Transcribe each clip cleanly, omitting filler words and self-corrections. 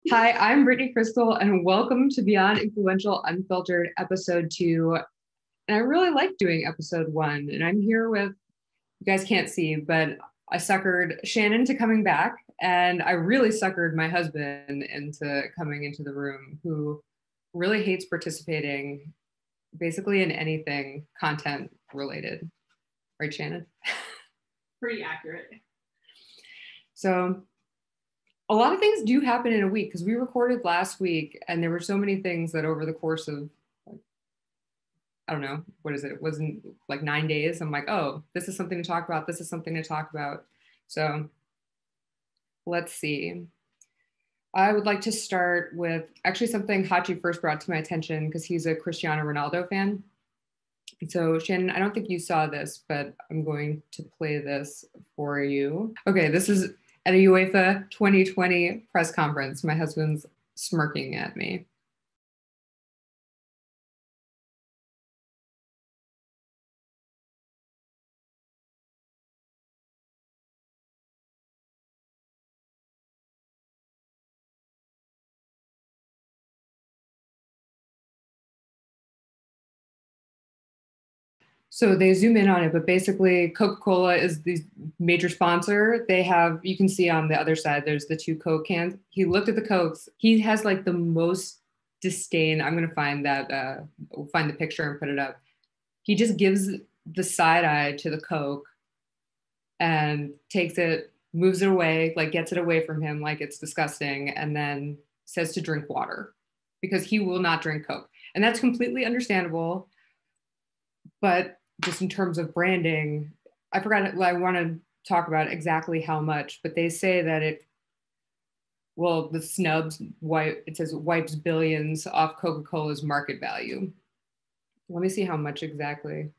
Hi, I'm Brittany Crystal, and welcome to Beyond Influential Unfiltered episode 2. And I really like doing episode 1. And I'm here with, you guys can't see, but I suckered Shannon to coming back. And I really suckered my husband into coming into the room, who really hates participating basically in anything content related. Right, Shannon? Pretty accurate. So a lot of things do happen in a week because we recorded last week and there were so many things that over the course of, I don't know, what is it? It wasn't like 9 days. I'm like, oh, this is something to talk about. This is something to talk about. So let's see. I would like to start with actually something Hachi first brought to my attention because he's a Cristiano Ronaldo fan. So Shannon, I don't think you saw this, but I'm going to play this for you. Okay, this is at a UEFA 2020 press conference. My husband's smirking at me. So they zoom in on it, but basically Coca-Cola is the major sponsor. They have, you can see on the other side, there's the 2 Coke cans. He looked at the Cokes. He has like the most disdain. I'm going to find that, we'll find the picture and put it up. He just gives the side eye to the Coke and takes it, moves it away, like gets it away from him, like it's disgusting, and then says to drink water because he will not drink Coke. And that's completely understandable. But just in terms of branding, I forgot, I want to talk about exactly how much, but they say that the snubs, it says wipes billions off Coca-Cola's market value. Let me see how much exactly.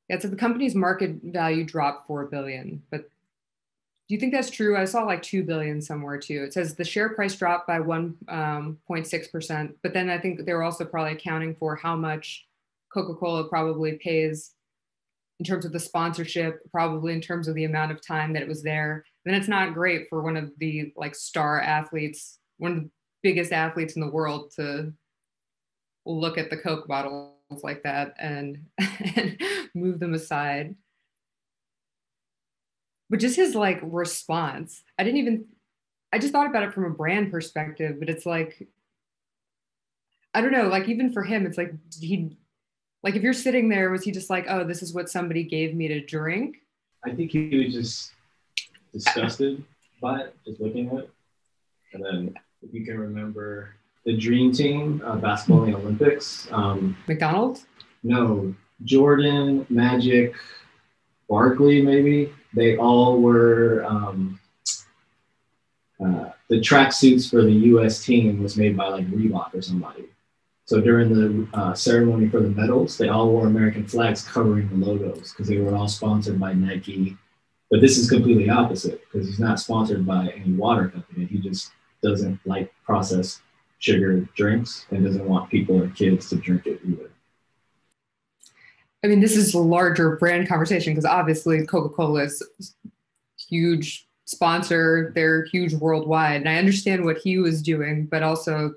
Yeah, so the company's market value dropped 4 billion, but do you think that's true? I saw like 2 billion somewhere too. It says the share price dropped by 1.6%, but then I think they're also probably accounting for how much Coca-Cola probably pays in terms of the sponsorship, probably in terms of the amount of time that it was there. Then it's not great for one of the like star athletes, one of the biggest athletes in the world, to look at the Coke bottles like that and move them aside. But just his like response, I just thought about it from a brand perspective, but it's like, I don't know, like even for him, it's like, like if you're sitting there, was he just like, oh, this is what somebody gave me to drink? I think he was just disgusted by it, just looking at it. And then if you can remember the Dream Team basketball in the Olympics. McDonald's? No, Jordan, Magic, Barkley, maybe. They all were, the tracksuits for the US team was made by like Reebok or somebody. So during the ceremony for the medals, they all wore American flags covering the logos because they were all sponsored by Nike. But this is completely opposite because he's not sponsored by any water company. He just doesn't like processed sugar drinks and doesn't want people or kids to drink it either. I mean, this is a larger brand conversation because obviously Coca-Cola is huge sponsor. They're huge worldwide. And I understand what he was doing, but also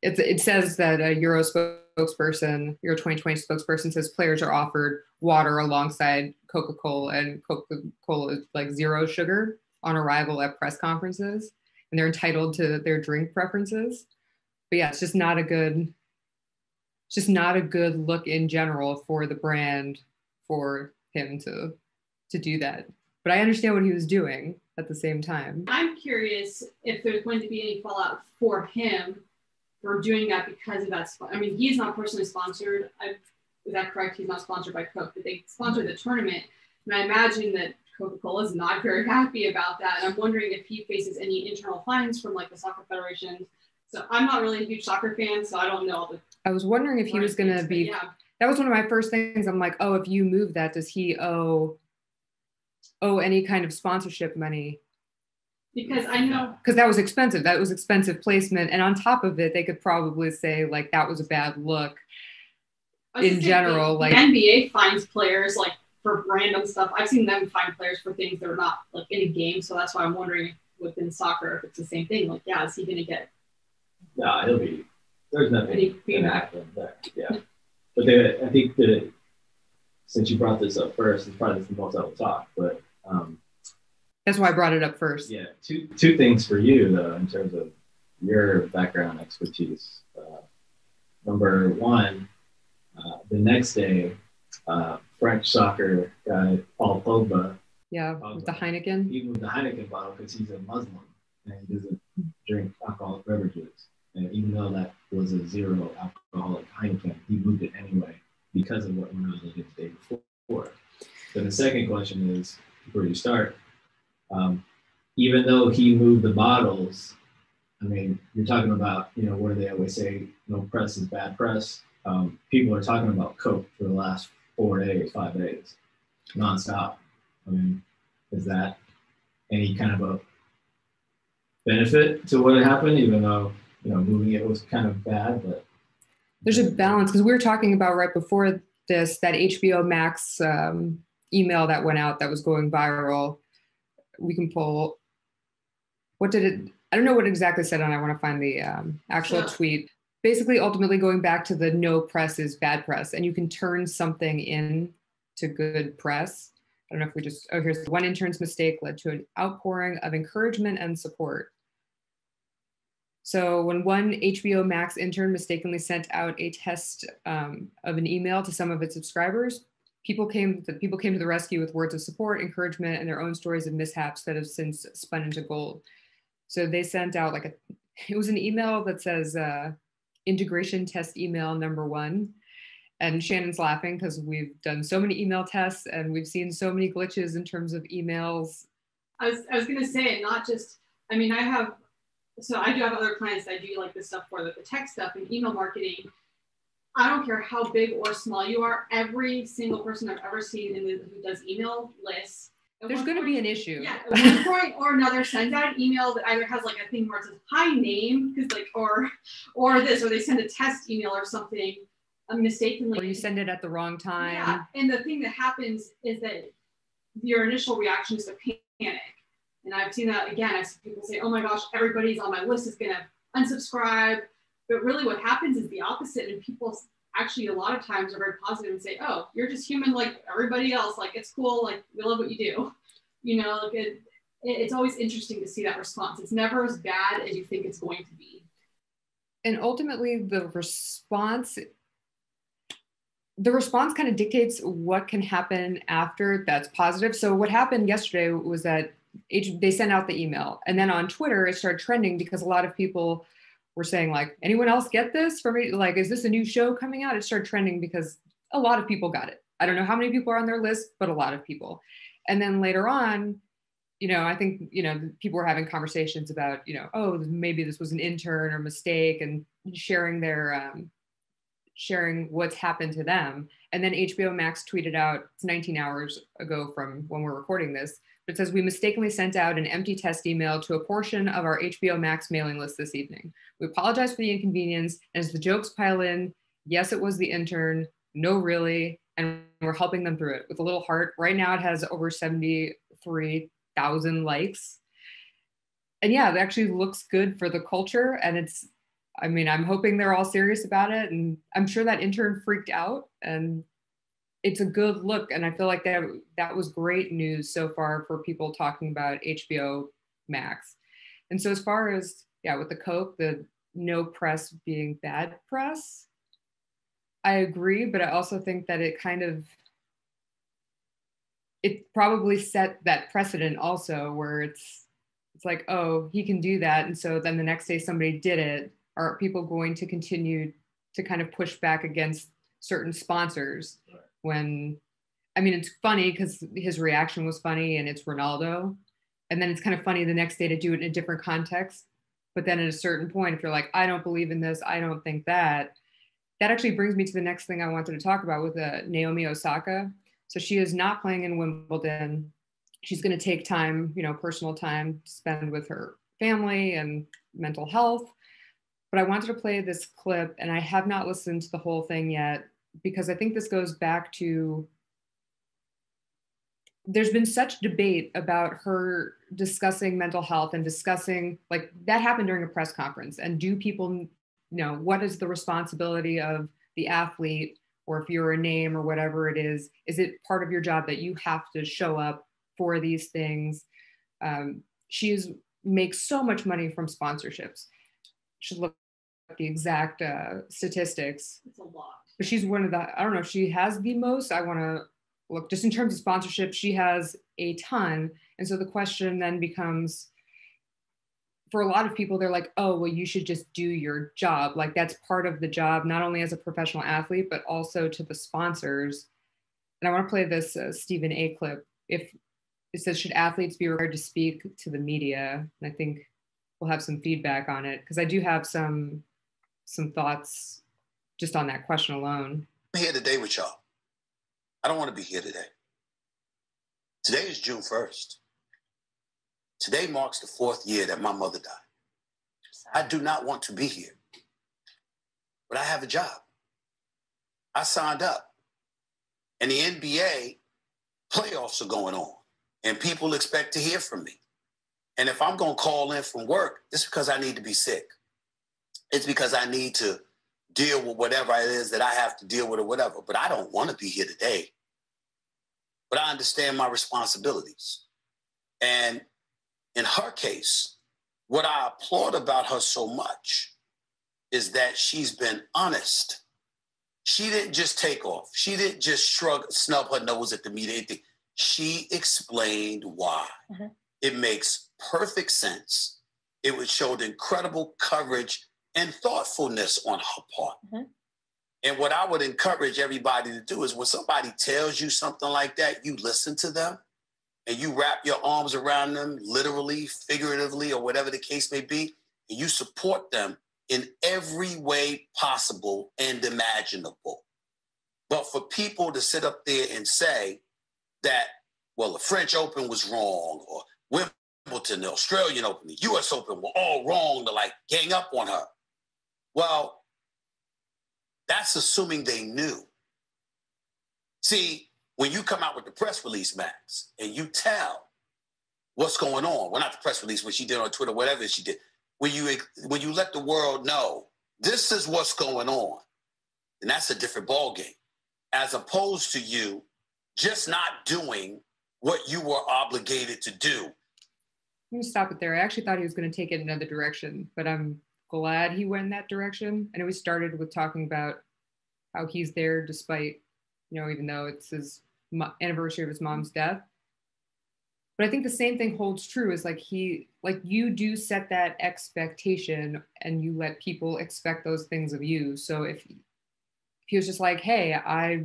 it says that a Euro 2020 spokesperson says players are offered water alongside Coca-Cola, and Coca-Cola is like zero sugar on arrival at press conferences, and they're entitled to their drink preferences. But yeah, it's just not a good look in general for the brand for him to do that. But I understand what he was doing at the same time. I'm curious if there's going to be any fallout for him for doing that because of that. I mean, he's not personally sponsored. Is that correct? He's not sponsored by Coke, but they sponsored the tournament. And I imagine that Coca-Cola is not very happy about that. And I'm wondering if he faces any internal fines from like the soccer federation. So I'm not really a huge soccer fan, so I don't know. I was wondering if he was going to be, yeah. That was one of my first things. I'm like, oh, if you move that, does he owe any kind of sponsorship money? Because I know, because that was expensive. That was expensive placement. And on top of it, they could probably say like, that was a bad look in general. The NBA fines players like for random stuff. I've seen them fine players for things that are not like in a game. So that's why I'm wondering within soccer, if it's the same thing, like, yeah, is he going to get? No, there's nothing any feedback there. Yeah. But I think that since you brought this up first, it's probably the most I will talk, but that's why I brought it up first. Yeah, two things for you though, in terms of your background expertise. Number one, the next day, French soccer guy Paul Pogba. Yeah, with the Heineken. Even with the Heineken bottle, because he's a Muslim and he doesn't drink alcoholic beverages. And even though that was a zero alcoholic Heineken, he moved it anyway because of what Ronaldo did the day before. Then the second question is, before you start, even though he moved the bottles, I mean, you're talking about, what do they always say? No press is bad press. People are talking about Coke for the last 4 days, 5 days, nonstop. I mean, is that any kind of a benefit to what had happened, even though, moving it was kind of bad? But there's a balance, because we were talking about right before this, that HBO Max email that went out that was going viral. We can pull, I don't know what exactly said, and I want to find the actual tweet. Basically, ultimately going back to the no press is bad press, and you can turn something in to good press. I don't know if we just, here's one intern's mistake led to an outpouring of encouragement and support. So when one HBO Max intern mistakenly sent out a test of an email to some of its subscribers, people came to the rescue with words of support, encouragement, and their own stories of mishaps that have since spun into gold. So they sent out it was an email that says integration test email number 1. And Shannon's laughing because we've done so many email tests and we've seen so many glitches in terms of emails. I was going to say, not just, I do have other clients that I do like this stuff for, the tech stuff and email marketing. I don't care how big or small you are, every single person I've ever seen who does email lists, there's going to be an issue. Yeah, at one point or another, sends out an email that either has a thing where it says hi name, because or this, or they send a test email or something mistakenly. Or you send it at the wrong time. Yeah, and the thing that happens is that your initial reaction is to panic. And I've seen that again. I've seen people say, oh my gosh, everybody's on my list is going to unsubscribe. But really what happens is the opposite. And people actually a lot of times are very positive and say, oh, you're just human like everybody else. It's cool. We love what you do. It's always interesting to see that response. It's never as bad as you think it's going to be. And ultimately the response kind of dictates what can happen after that's positive. So what happened yesterday was that they sent out the email, and then on Twitter, it started trending because a lot of people were saying anyone else get this from me? Is this a new show coming out? It started trending because a lot of people got it. I don't know how many people are on their list, but a lot of people. And then later on, I think, people were having conversations about, oh, maybe this was an intern or mistake, and sharing what's happened to them. And then HBO Max tweeted out, it's 19 hours ago from when we're recording this, but it says, we mistakenly sent out an empty test email to a portion of our HBO Max mailing list this evening. We apologize for the inconvenience. And as the jokes pile in, yes, it was the intern. No, really. And we're helping them through it with a little heart. Right now it has over 73,000 likes. And yeah, it actually looks good for the culture. And I'm hoping they're all serious about it. And I'm sure that intern freaked out, and it's a good look. And I feel like that was great news so far for people talking about HBO Max. And so as far as, with the Coke, the no press being bad press, I agree. But I also think that it probably set that precedent also, where it's oh, he can do that. And so then the next day somebody did it. Are people going to continue to kind of push back against certain sponsors? Right. When, it's funny because his reaction was funny and it's Ronaldo. And then it's kind of funny the next day to do it in a different context. But then at a certain point, if you're I don't believe in this, I don't think that actually brings me to the next thing I wanted to talk about with Naomi Osaka. So she is not playing in Wimbledon. She's going to take time, personal time to spend with her family and mental health. But I wanted to play this clip, and I have not listened to the whole thing yet, because I think this goes back to there's been such debate about her discussing mental health and discussing, like, that happened during a press conference. And do people know what is the responsibility of the athlete, or if you're a name or whatever it is it part of your job that you have to show up for these things? She makes so much money from sponsorships. Should look at the exact statistics. It's a lot. But she's one of the, I don't know if she has the most. I want to look just in terms of sponsorship. She has a ton. And so the question then becomes, for a lot of people, they're like, oh, well, you should just do your job. Like, that's part of the job, not only as a professional athlete, but also to the sponsors. And I want to play this Stephen A clip. If it says, should athletes be required to speak to the media? And I think we'll have some feedback on it, because I do have some thoughts just on that question alone. I'm here today with y'all. I don't want to be here today. Today is June 1st. Today marks the 4th year that my mother died. I do not want to be here, but I have a job. I signed up, and the NBA playoffs are going on, and people expect to hear from me. And if I'm going to call in from work, it's because I need to be sick. It's because I need to deal with whatever it is that I have to deal with or whatever. But I don't want to be here today. But I understand my responsibilities. And in her case, what I applaud about her so much is that she's been honest. She didn't just take off. She didn't just snub her nose at the media. She explained why. Mm-hmm. It makes perfect sense. It would show incredible courage and thoughtfulness on her part. Mm-hmm. And what I would encourage everybody to do is, when somebody tells you something like that, you listen to them and you wrap your arms around them, literally, figuratively, or whatever the case may be, and you support them in every way possible and imaginable. But for people to sit up there and say that, well, the French Open was wrong, or Wimbledon, the Australian Open, the US Open were all wrong, to like gang up on her. Well, that's assuming they knew. See, when you come out with the press release, Max, and you tell what's going on, well, not the press release, what she did on Twitter, whatever she did, when you let the world know this is what's going on, and that's a different ballgame, as opposed to you just not doing what you were obligated to do. I'm going to stop it there. I actually thought he was going to take it another direction, but I'm glad he went in that direction. I know we started with talking about how he's there despite, even though it's his anniversary of his mom's death. But I think the same thing holds true, is you do set that expectation and you let people expect those things of you. So if he was just like, hey,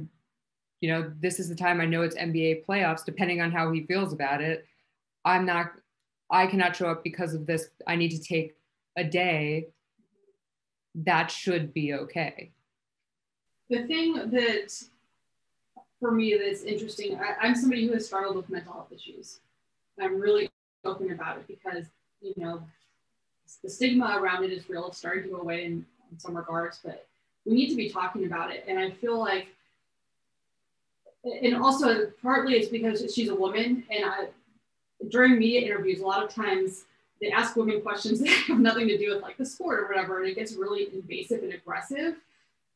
this is the time, I know it's NBA playoffs, depending on how he feels about it, I cannot show up because of this, I need to take a day, that should be okay. The thing that, for me, that's interesting, I'm somebody who has struggled with mental health issues. I'm really open about it because, the stigma around it is real. It's starting to go away in some regards, but we need to be talking about it. And I feel like, and also partly it's because she's a woman, and during media interviews, a lot of times they ask women questions that have nothing to do with like the sport or whatever, and it gets really invasive and aggressive.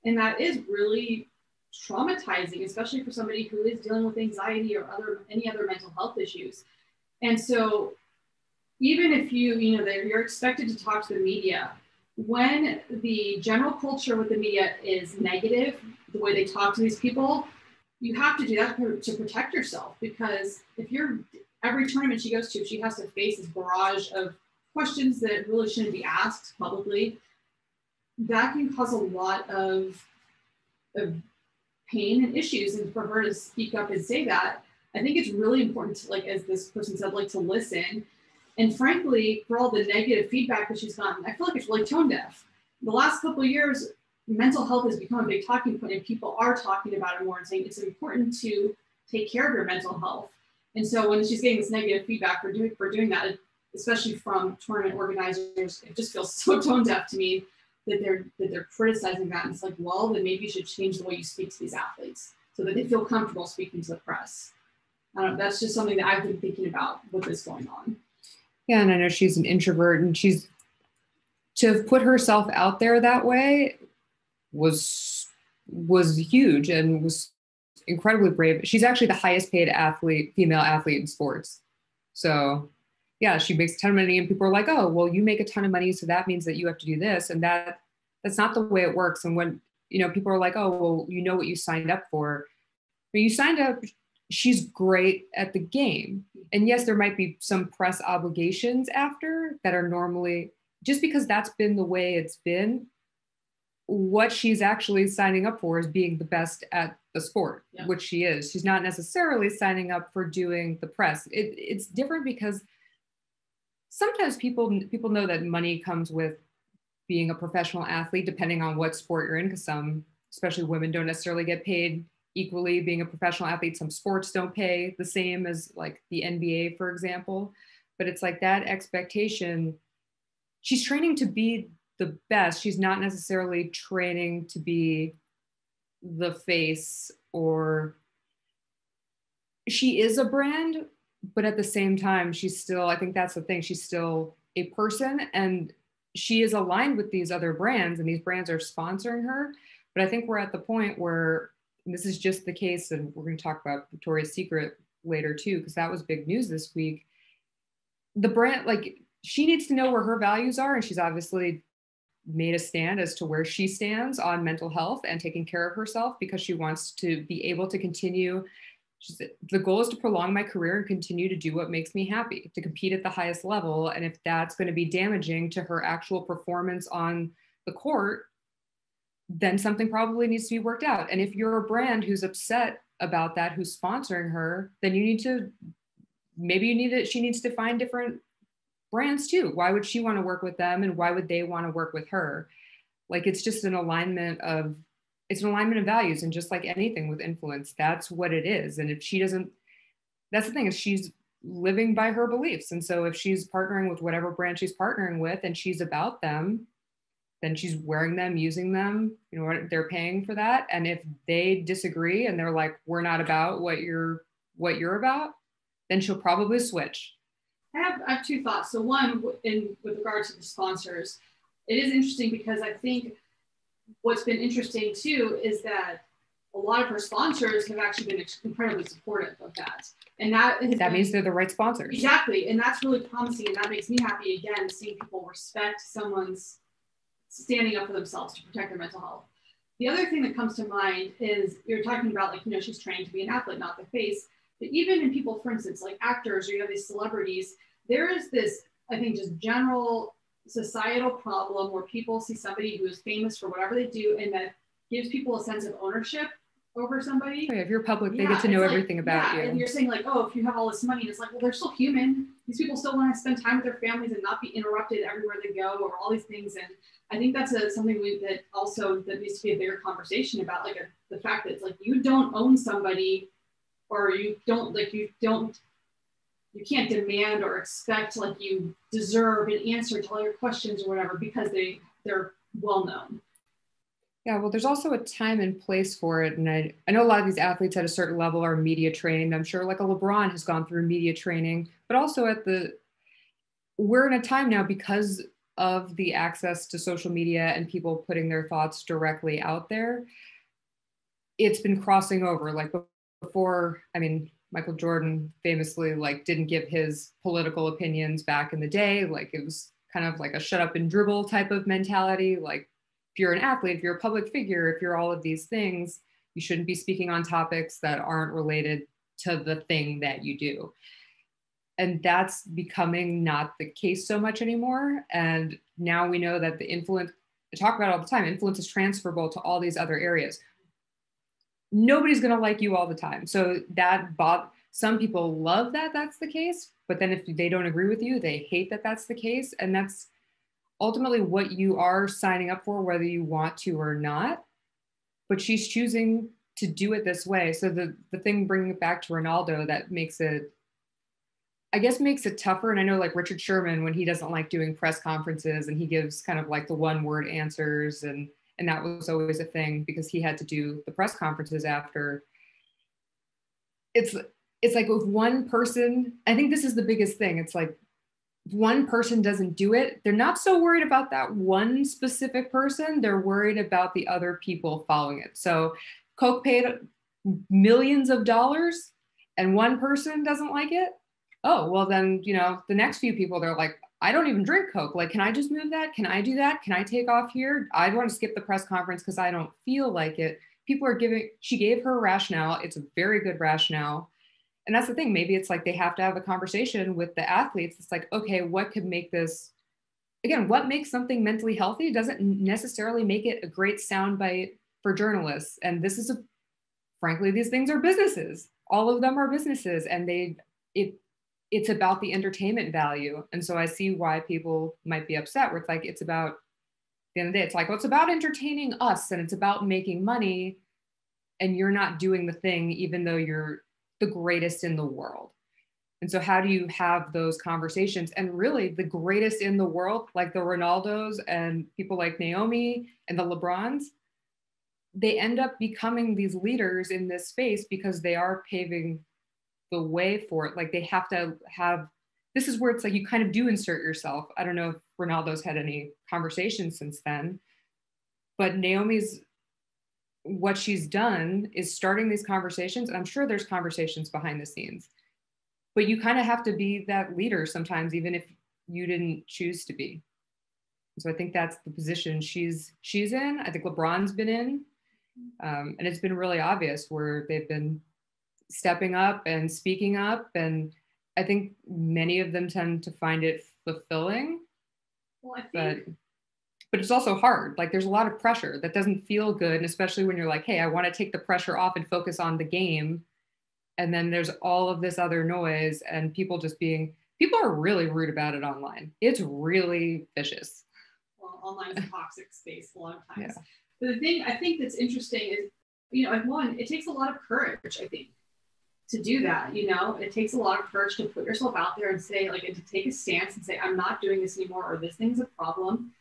And that is really traumatizing, especially for somebody who is dealing with anxiety or any other mental health issues. And so even if you're expected to talk to the media, when the general culture with the media is negative, the way they talk to these people, you have to do that to protect yourself, because every tournament she goes to, she has to face this barrage of questions that really shouldn't be asked publicly. That can cause a lot of pain and issues. And for her to speak up and say that, I think it's really important to, like, as this person said, like, to listen. And frankly, for all the negative feedback that she's gotten, I feel like it's really tone deaf. The last couple of years, mental health has become a big talking point, and people are talking about it more and saying it's important to take care of your mental health. And so when she's getting this negative feedback for doing that, especially from tournament organizers, it just feels so tone deaf to me that they're criticizing that. And it's like, well, then maybe you should change the way you speak to these athletes so that they feel comfortable speaking to the press. I don't know, that's just something that I've been thinking about with this going on. Yeah, and I know she's an introvert, and to have put herself out there that way was huge and was incredibly brave. She's actually the highest paid female athlete in sports. So yeah, she makes a ton of money, and people are like, oh, well, you make a ton of money, so that means that you have to do this. And that's not the way it works. And when, people are like, oh, well, you know what you signed up for. But you signed up, she's great at the game. And yes, there might be some press obligations after that are normally, just because that's been the way it's been, what she's actually signing up for is being the best at the sport, yeah, which she is. She's not necessarily signing up for doing the press. It's different because sometimes people know that money comes with being a professional athlete, depending on what sport you're in, because some, especially women, don't necessarily get paid equally being a professional athlete. Some sports don't pay the same as like the NBA, for example. But it's like that expectation. She's training to be the best. She's not necessarily training to be the face, or she is a brand, but at the same time, she's still, I think that's the thing, she's still a person, and she is aligned with these other brands, and these brands are sponsoring her. But I think we're at the point where, and this is just the case, and we're going to talk about Victoria's Secret later too, because that was big news this week. The brand, like, she needs to know where her values are, and she's obviously made a stand as to where she stands on mental health and taking care of herself, because she wants to be able to continue. The goal is to prolong my career and continue to do what makes me happy, to compete at the highest level. And if that's going to be damaging to her actual performance on the court, then something probably needs to be worked out. And if you're a brand who's upset about that, who's sponsoring her, then she needs to find different brands too. Why would she want to work with them, and why would they want to work with her? Like, it's just an alignment of values. And just like anything with influence, that's what it is. And if she doesn't, that's the thing, is she's living by her beliefs. And so if she's partnering with whatever brand she's partnering with and she's about them, then she's wearing them, using them, they're paying for that. And if they disagree and they're like, we're not about what you're about, then she'll probably switch. I have two thoughts. So one, with regard to the sponsors, it is interesting because I think what's been interesting too is that a lot of her sponsors have actually been incredibly supportive of that. And that means they're the right sponsors. Exactly. And that's really promising. And that makes me happy, again, seeing people respect someone's standing up for themselves to protect their mental health. The other thing that comes to mind is you're talking about, like, she's trained to be an athlete, not the face. But even in people, for instance, like actors, or you have these celebrities, there is this, I think, just general societal problem where people see somebody who is famous for whatever they do, and that gives people a sense of ownership over somebody. Oh, yeah, if you're public, they get to know everything about you. And you're saying like, oh, if you have all this money, and it's like, well, they're still human. These people still want to spend time with their families and not be interrupted everywhere they go, or all these things. And I think that's something that needs to be a bigger conversation about, like the fact that it's like, you don't own somebody, or you can't demand or expect like you deserve an answer to all your questions or whatever because they're well known. Yeah, well, there's also a time and place for it. And I know a lot of these athletes at a certain level are media trained. I'm sure like a LeBron has gone through media training, but also we're in a time now, because of the access to social media and people putting their thoughts directly out there, it's been crossing over. Like before, I mean, Michael Jordan famously didn't give his political opinions back in the day. Like, it was kind of like a shut up and dribble type of mentality. Like, if you're an athlete, if you're a public figure, if you're all of these things, you shouldn't be speaking on topics that aren't related to the thing that you do. And that's becoming not the case so much anymore. And now we know that the influence, I talk about it all the time, influence is transferable to all these other areas. Nobody's going to like you all the time. So some people love that that's the case, but then if they don't agree with you, they hate that that's the case. And that's ultimately what you are signing up for, whether you want to or not. But she's choosing to do it this way. So the thing, bringing it back to Ronaldo, that makes it tougher. And I know like Richard Sherman, when he doesn't like doing press conferences and he gives kind of like the one word answers, and that was always a thing because he had to do the press conferences after. it's like if one person, I think this is the biggest thing. It's like if one person doesn't do it, they're not so worried about that one specific person. They're worried about the other people following it. So Coke paid millions of dollars and one person doesn't like it. Oh, well then, you know, the next few people, they're like, I don't even drink Coke. Like, can I just move that? Can I do that? Can I take off here? I want to skip the press conference because I don't feel like it. People are giving, she gave her rationale. It's a very good rationale. And that's the thing. Maybe it's like they have to have a conversation with the athletes. It's like, okay, what could make this, again, what makes something mentally healthy doesn't necessarily make it a great soundbite for journalists. And this is frankly, these things are businesses. All of them are businesses, and it's about the entertainment value. And so I see why people might be upset, where it's like, it's about, at the end of the day, it's like, well, it's about entertaining us and it's about making money, and you're not doing the thing, even though you're the greatest in the world. And so how do you have those conversations? And really the greatest in the world, like the Ronaldos and people like Naomi and the LeBrons, they end up becoming these leaders in this space because they are paving the way for it. Like they have to have, this is where it's like you kind of do insert yourself. I don't know if Ronaldo's had any conversations since then, but Naomi's, what she's done is starting these conversations. And I'm sure there's conversations behind the scenes, but you kind of have to be that leader sometimes, even if you didn't choose to be. So I think that's the position she's in. I think LeBron's been in. And it's been really obvious where they've been stepping up and speaking up. And I think many of them tend to find it fulfilling. Well, I think... But it's also hard. Like there's a lot of pressure that doesn't feel good. And especially when you're like, hey, I want to take the pressure off and focus on the game. And then there's all of this other noise and people are really rude about it online. It's really vicious. Well, online is a toxic space a lot of times. Yeah. But the thing I think that's interesting is, you know, one, it takes a lot of courage, I think, to do that. You know, it takes a lot of courage to put yourself out there and say, like, and to take a stance and say, I'm not doing this anymore, or this thing's a problem.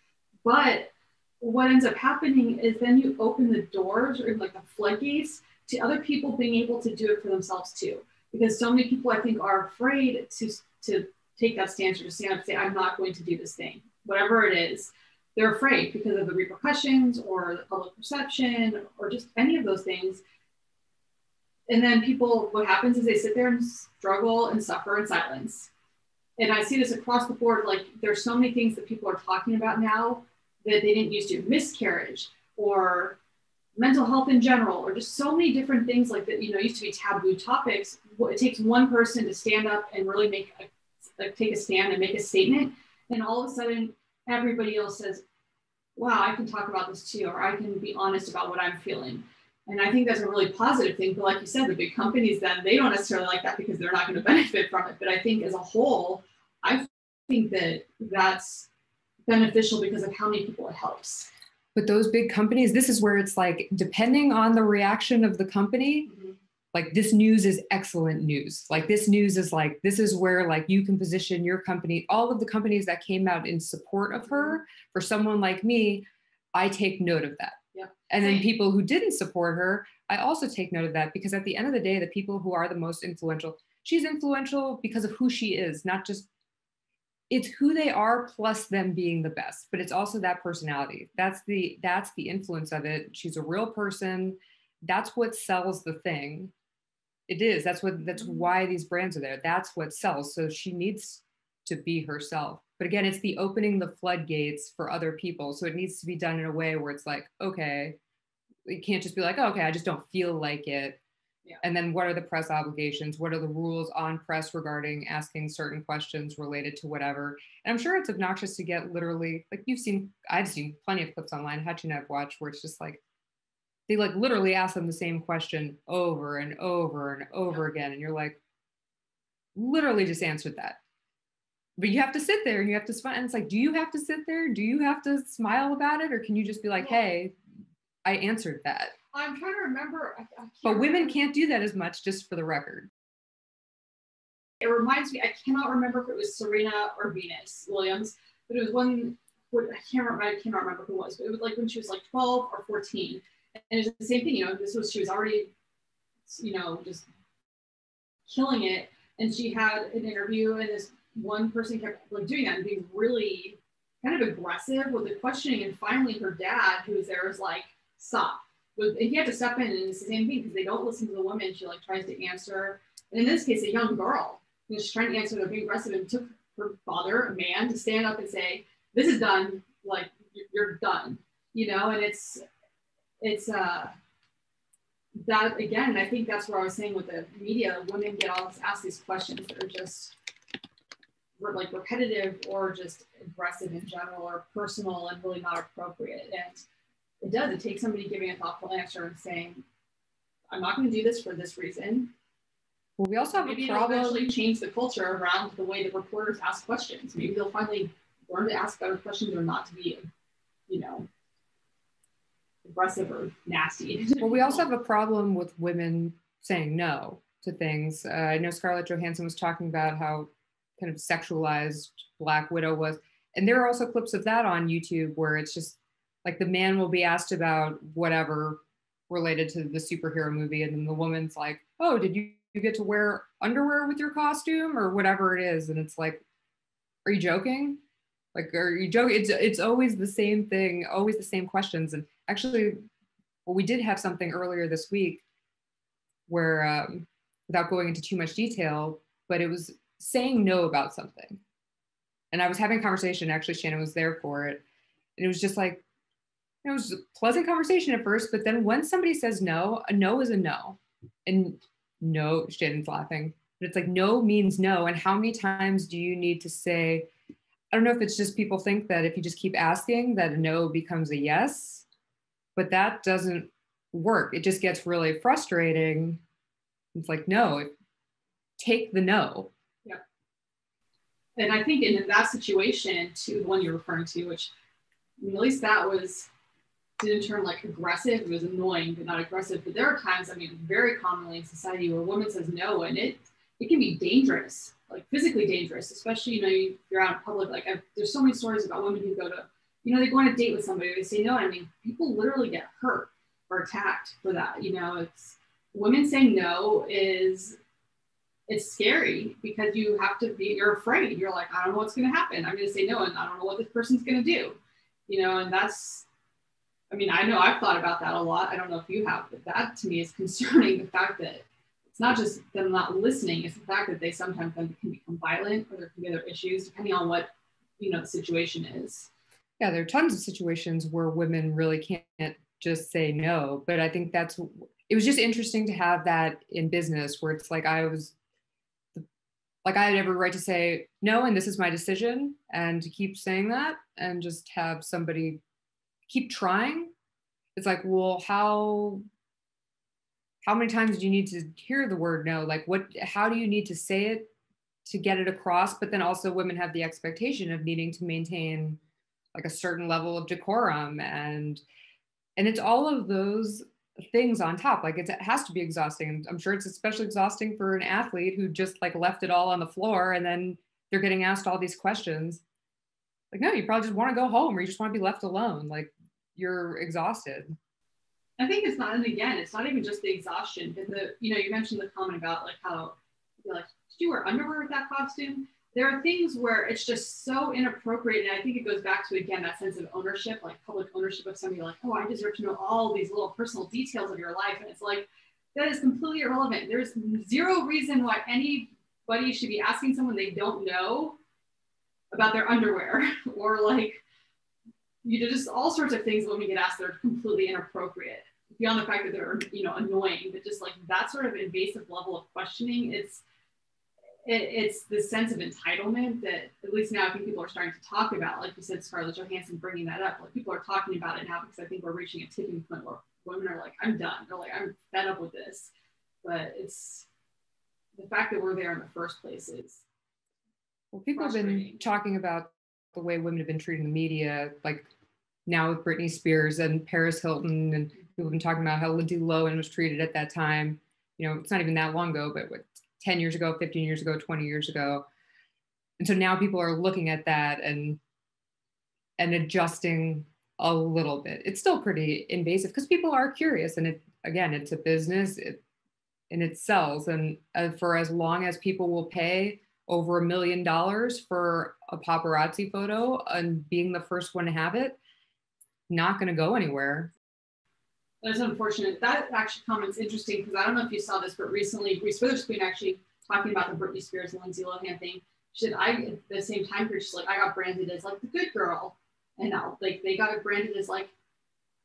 But what ends up happening is then you open the doors, or like the floodgates, to other people being able to do it for themselves too. Because so many people, I think, are afraid to take that stance or to stand up and say, I'm not going to do this thing, whatever it is. They're afraid because of the repercussions or the public perception or just any of those things. And then people, what happens is they sit there and struggle and suffer in silence. And I see this across the board. Like there's so many things that people are talking about now that they didn't used to. Miscarriage or mental health in general, or just so many different things like that, you know, used to be taboo topics. It takes one person to stand up and really take a stand and make a statement. And all of a sudden, everybody else says, wow, I can talk about this too, or I can be honest about what I'm feeling. And I think that's a really positive thing. But like you said, the big companies, then they don't necessarily like that because they're not going to benefit from it. But I think as a whole, I think that that's beneficial because of how many people it helps. But those big companies, this is where it's like, depending on the reaction of the company, mm-hmm. like this news is excellent news. Like this news is like, this is where like you can position your company. All of the companies that came out in support of her, for someone like me, I take note of that. Yeah. And then people who didn't support her, I also take note of that, because at the end of the day, the people who are the most influential, she's influential because of who she is, not just, it's who they are plus them being the best, but it's also that personality. That's the influence of it. She's a real person. That's what sells the thing. It is. That's why these brands are there. That's what sells. So she needs to be herself. But again, it's the opening the floodgates for other people. So it needs to be done in a way where it's like, okay, you can't just be like, oh, okay, I just don't feel like it. Yeah. And then what are the press obligations? What are the rules on press regarding asking certain questions related to whatever? And I'm sure it's obnoxious to get literally, like I've seen plenty of clips online, Hatchin I've watched, where it's just like, they like literally ask them the same question over and over and over again. And you're like, literally just answered that. But you have to sit there and you have to smile. And it's like, do you have to sit there? Do you have to smile about it? Or can you just be like, hey, I answered that? I'm trying to remember. But women can't do that as much, just for the record. It reminds me, I cannot remember if it was Serena or Venus Williams, but it was one, I cannot remember who it was, but it was like when she was like 12 or 14. And it was the same thing, you know, she was already, you know, just killing it. And she had an interview, and this one person kept like doing that and being really kind of aggressive with the questioning. And finally, her dad, who was there, was like, "Stop." And he had to step in, and it's the same thing because they don't listen to the woman. She like tries to answer, and in this case, a young girl, she's trying to answer. They're being aggressive, and took her father, a man, to stand up and say, "This is done. Like you're done." You know, and it's that again. I think that's where I was saying with the media, women get all asked these questions that are just like repetitive or just aggressive in general or personal and really not appropriate. And it takes somebody giving a thoughtful answer and saying, "I'm not going to do this for this reason." Well, we also have maybe a problem. It'll actually change the culture around the way the reporters ask questions. Maybe they'll finally learn to ask better questions or not to be, you know, aggressive or nasty. Well, we also have a problem with women saying no to things. I know Scarlett Johansson was talking about how kind of sexualized Black Widow was. And there are also clips of that on YouTube where it's just like the man will be asked about whatever related to the superhero movie. And then the woman's like, "Oh, did you get to wear underwear with your costume?" or whatever it is. And it's like, are you joking? Like, are you joking? It's always the same thing, always the same questions. And actually, well, we did have something earlier this week where, without going into too much detail, but it was saying no about something. And I was having a conversation, actually, Shannon was there for it. And it was just like, it was a pleasant conversation at first, but then when somebody says no, a no is a no. And no, Shannon's laughing, but it's like no means no. And how many times do you need to say, I don't know if it's just people think that if you just keep asking that a no becomes a yes, but that doesn't work. It just gets really frustrating. It's like, no, take the no. Yeah. And I think in that situation, too, the one you're referring to, which at least that was, didn't turn like aggressive. It was annoying, but not aggressive. But there are times, I mean, very commonly in society where a woman says no, and it can be dangerous, like physically dangerous, especially, you know, you're out in public. Like there's so many stories about women who go to, you know, they go on a date with somebody, they say no. I mean, people literally get hurt or attacked for that. You know, it's women saying no it's scary because you have to be, you're afraid. You're like, I don't know what's going to happen. I'm going to say no, and I don't know what this person's going to do, you know, and that's, I mean, I know I've thought about that a lot. I don't know if you have, but that to me is concerning. The fact that it's not just them not listening, it's the fact that they sometimes then can become violent, or there can be other issues depending on what, you know, the situation is. Yeah, there are tons of situations where women really can't just say no. But I think it was just interesting to have that in business where it's like I had every right to say no, and this is my decision, and to keep saying that and just have somebody keep trying. It's like, well, how many times do you need to hear the word no? Like how do you need to say it to get it across? But then also women have the expectation of needing to maintain like a certain level of decorum, and it's all of those things on top. Like it has to be exhausting. I'm sure it's especially exhausting for an athlete who just like left it all on the floor, and then they're getting asked all these questions. Like, no, you probably just want to go home, or you just want to be left alone. Like you're exhausted. I think it's not, and again, it's not even just the exhaustion, but you know, you mentioned the comment about like how you're like, did you wear underwear with that costume? There are things where it's just so inappropriate. And I think it goes back to, again, that sense of ownership, like public ownership of somebody, like, oh, I deserve to know all these little personal details of your life. And it's like, that is completely irrelevant. There's zero reason why anybody should be asking someone they don't know about their underwear, or like, you know, just all sorts of things when we get asked that are completely inappropriate, beyond the fact that they're, you know, annoying, but just like that sort of invasive level of questioning. It's the sense of entitlement that, at least now, I think people are starting to talk about. Like you said, Scarlett Johansson bringing that up. Like people are talking about it now because I think we're reaching a tipping point where women are like, I'm done. They're like, I'm fed up with this. But it's the fact that we're there in the first place is. Well, people have been talking about the way women have been treated in the media, like now with Britney Spears and Paris Hilton, and people have been talking about how Lindsay Lohan was treated at that time. You know, it's not even that long ago, but 10 years ago, 15 years ago, 20 years ago. And so now people are looking at that and adjusting a little bit. It's still pretty invasive because people are curious. And it's a business. and it sells. And for as long as people will pay over $1 million for a paparazzi photo and being the first one to have it, not going to go anywhere. That's unfortunate. That actually comment's interesting because I don't know if you saw this, but recently Reese Witherspoon actually talking about the Britney Spears and Lindsay Lohan thing. She said, at the same time period, she's like, I got branded as like the good girl. And now like they got it branded as like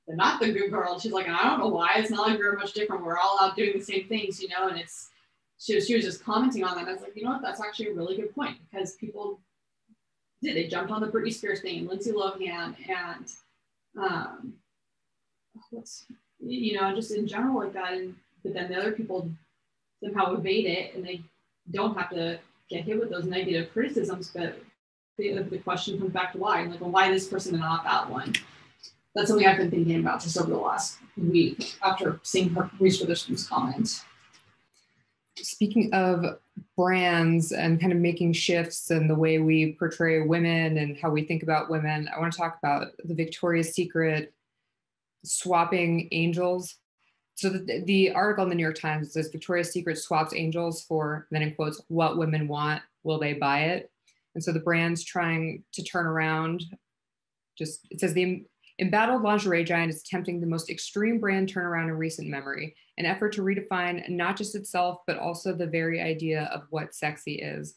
they're not the good girl. She's like, and I don't know why. It's not like we're much different. We're all out doing the same things, you know, and she was just commenting on that. And I was like, you know what, that's actually a really good point because people they jumped on the Britney Spears thing and Lindsay Lohan and you know, just in general like that. And but then the other people somehow evade it and they don't have to get hit with those negative criticisms. But the question comes back to why, like, well, why this person and not that one? That's something I've been thinking about just over the last week after seeing Reese Witherspoon's comment. Speaking of brands and kind of making shifts in the way we portray women and how we think about women, I want to talk about the Victoria's Secret swapping angels. So the article in the New York Times says Victoria's Secret swaps angels for, then in quotes, what women want, will they buy it? And so the brand's trying to turn around, it says the embattled lingerie giant is attempting the most extreme brand turnaround in recent memory, an effort to redefine not just itself, but also the very idea of what sexy is.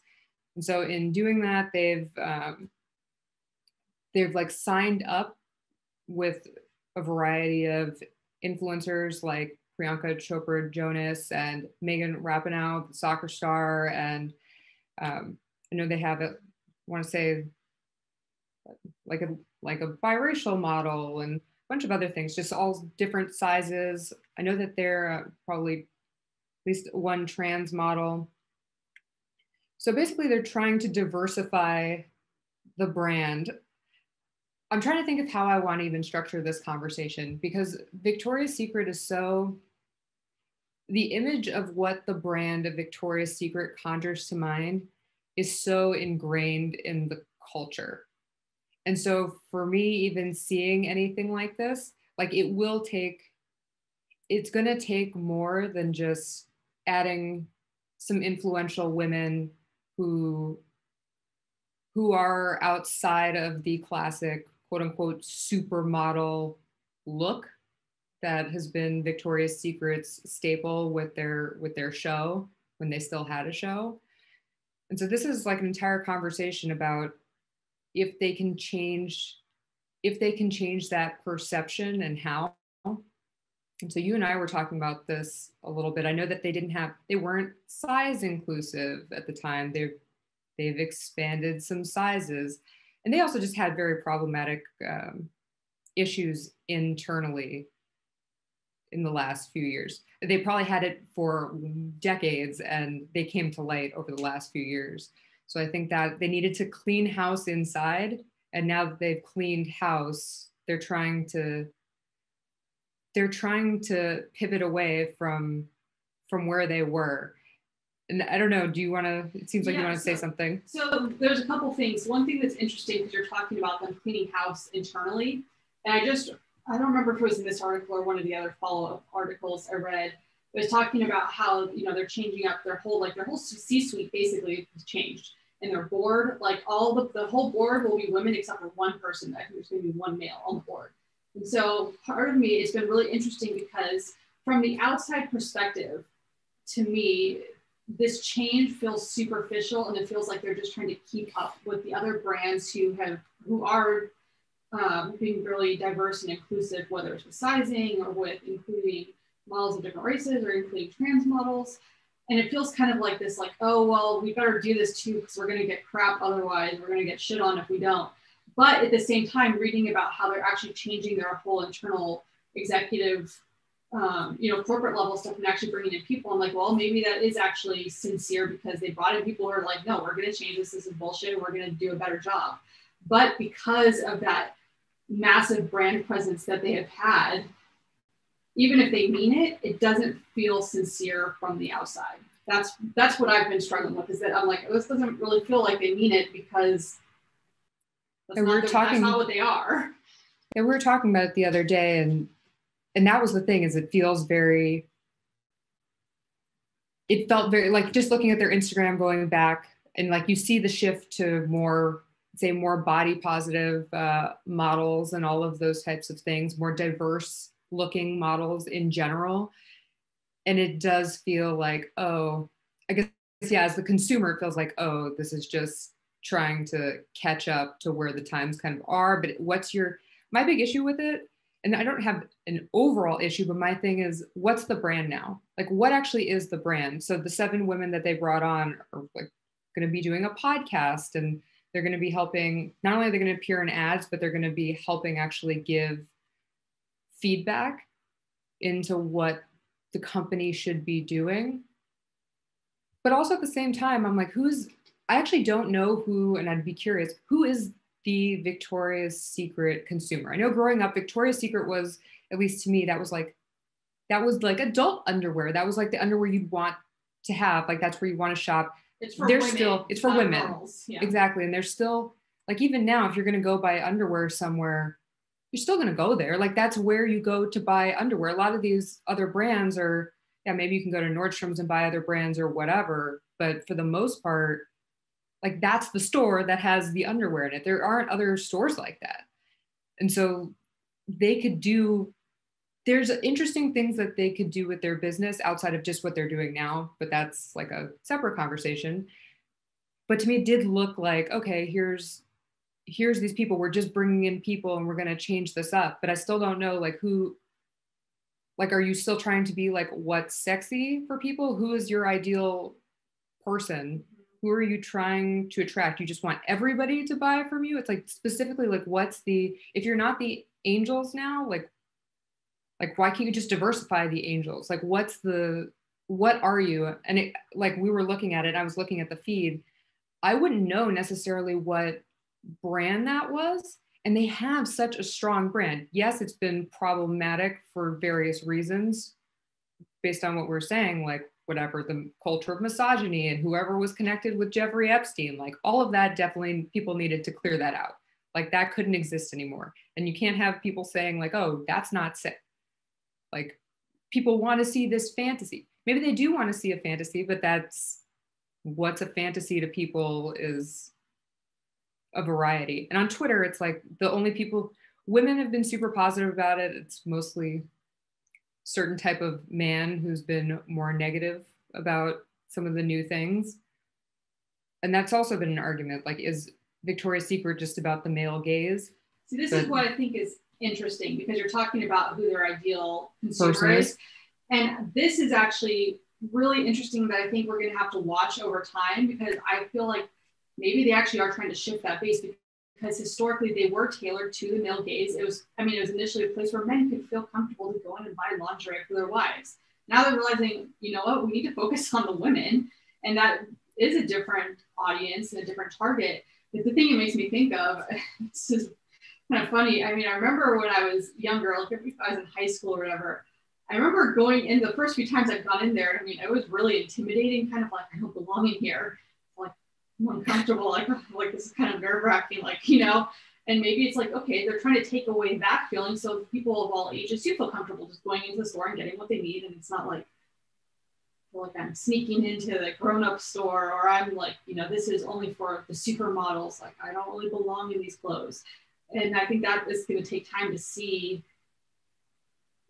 And so in doing that, they've like signed up with a variety of influencers like Priyanka Chopra Jonas and Megan Rapinoe, the soccer star. And I know they have I want to say like a biracial model and a bunch of other things, just all different sizes. I know that they're probably at least one trans model. So basically they're trying to diversify the brand. I'm trying to think of how I want to even structure this conversation because Victoria's Secret is the image of what the brand of Victoria's Secret conjures to mind is so ingrained in the culture. And so for me, even seeing anything like this, like it's going to take more than just adding some influential women who are outside of the classic quote unquote supermodel look that has been Victoria's Secret's staple with their show when they still had a show. And so this is like an entire conversation about if they can change that perception and how. And so you and I were talking about this a little bit. I know that they weren't size inclusive at the time. They've expanded some sizes, and they also just had very problematic issues internally in the last few years. They probably had it for decades and they came to light over the last few years. So I think that they needed to clean house inside, and now that they've cleaned house, they're trying to pivot away from where they were. And I don't know, it seems like you want to say something. So there's a couple things. One thing that's interesting because you're talking about them cleaning house internally. And I don't remember if it was in this article or one of the other follow-up articles I read. It was talking about how, you know, they're changing up their whole C-suite basically has changed. And their board, like the whole board will be women except for one person. I think there's going to be one male on the board. And so part of me, it's been really interesting because from the outside perspective, to me, this change feels superficial and it feels like they're just trying to keep up with the other brands who are being really diverse and inclusive, whether it's with sizing or with including models of different races or including trans models. And it feels kind of like this, like, oh, well, we better do this too because we're going to get crap otherwise. We're going to get shit on if we don't. But at the same time, reading about how they're actually changing their whole internal executive corporate level stuff and actually bringing in people. I'm like, well, maybe that is actually sincere because they brought in people who are like, no, we're going to change this. This is bullshit. We're going to do a better job. But because of that massive brand presence that they have had, even if they mean it, it doesn't feel sincere from the outside. That's what I've been struggling with, is that I'm like, this doesn't really feel like they mean it because that's not what they are. Yeah, we were talking about it the other day, and that was the thing, is it feels very, it felt very like just looking at their Instagram going back, and like you see the shift to more, say, more body positive models and all of those types of things, more diverse looking models in general. And it does feel like, oh, I guess, yeah, as the consumer, it feels like, oh, this is just trying to catch up to where the times kind of are. But my big issue with it, and I don't have an overall issue, but my thing is, what's the brand now? Like, what actually is the brand? So the 7 women that they brought on are like going to be doing a podcast, and they're going to be helping, not only are they going to appear in ads, but they're going to be helping actually give feedback into what the company should be doing. But also at the same time, I'm like, I actually don't know who, and I'd be curious, who is the Victoria's Secret consumer? I know growing up, Victoria's Secret was, at least to me, that was like adult underwear. That was like the underwear you'd want to have. Like, that's where you want to shop. It's for women. It's for women. Girls. Yeah. Exactly. And there's still, like, even now, if you're going to go buy underwear somewhere, you're still going to go there. Like, that's where you go to buy underwear. A lot of these other brands are, yeah, maybe you can go to Nordstrom's and buy other brands or whatever. But for the most part, like, that's the store that has the underwear in it. There aren't other stores like that. And so there's interesting things that they could do with their business outside of just what they're doing now, but that's like a separate conversation. But to me, it did look like, okay, here's these people, we're just bringing in people and we're going to change this up. But I still don't know, like, who, like, are you still trying to be like, what's sexy for people? Who is your ideal person? Who are you trying to attract? You just want everybody to buy from you? It's like, specifically, like, if you're not the angels now, like why can't you just diversify the angels? Like, what are you? And it, like, we were looking at it, I was looking at the feed. I wouldn't know necessarily what brand that was. And they have such a strong brand. Yes, it's been problematic for various reasons based on what we're saying, like whatever, the culture of misogyny and whoever was connected with Jeffrey Epstein, like all of that, definitely people needed to clear that out. Like, that couldn't exist anymore. And you can't have people saying like, oh, that's not sick. Like, people want to see this fantasy. Maybe they do want to see a fantasy, but what's a fantasy to people is a variety. And on Twitter, it's like the only people, women have been super positive about it. It's mostly certain type of man who's been more negative about some of the new things. And that's also been an argument. Like, is Victoria's Secret just about the male gaze? See, this is what I think is interesting, because you're talking about who their ideal consumer is. And this is actually really interesting that I think we're going to have to watch over time, because I feel like maybe they actually are trying to shift that base, because historically they were tailored to the male gaze. It was initially a place where men could feel comfortable to go in and buy lingerie for their wives. Now they're realizing, you know what, we need to focus on the women, and that is a different audience and a different target. But the thing it makes me think of, it's just kind of funny. I mean, I remember when I was younger, like if I was in high school or whatever, I remember going in the first few times I've gone in there. I mean, it was really intimidating, kind of like, I don't belong in here. Like, I'm uncomfortable, like this is kind of nerve-wracking, like, you know, and maybe it's like, okay, they're trying to take away that feeling so people of all ages do feel comfortable just going into the store and getting what they need. And it's not like I'm sneaking into the grown-up store, or I'm like, you know, this is only for the supermodels. Like, I don't really belong in these clothes. And I think that is going to take time to see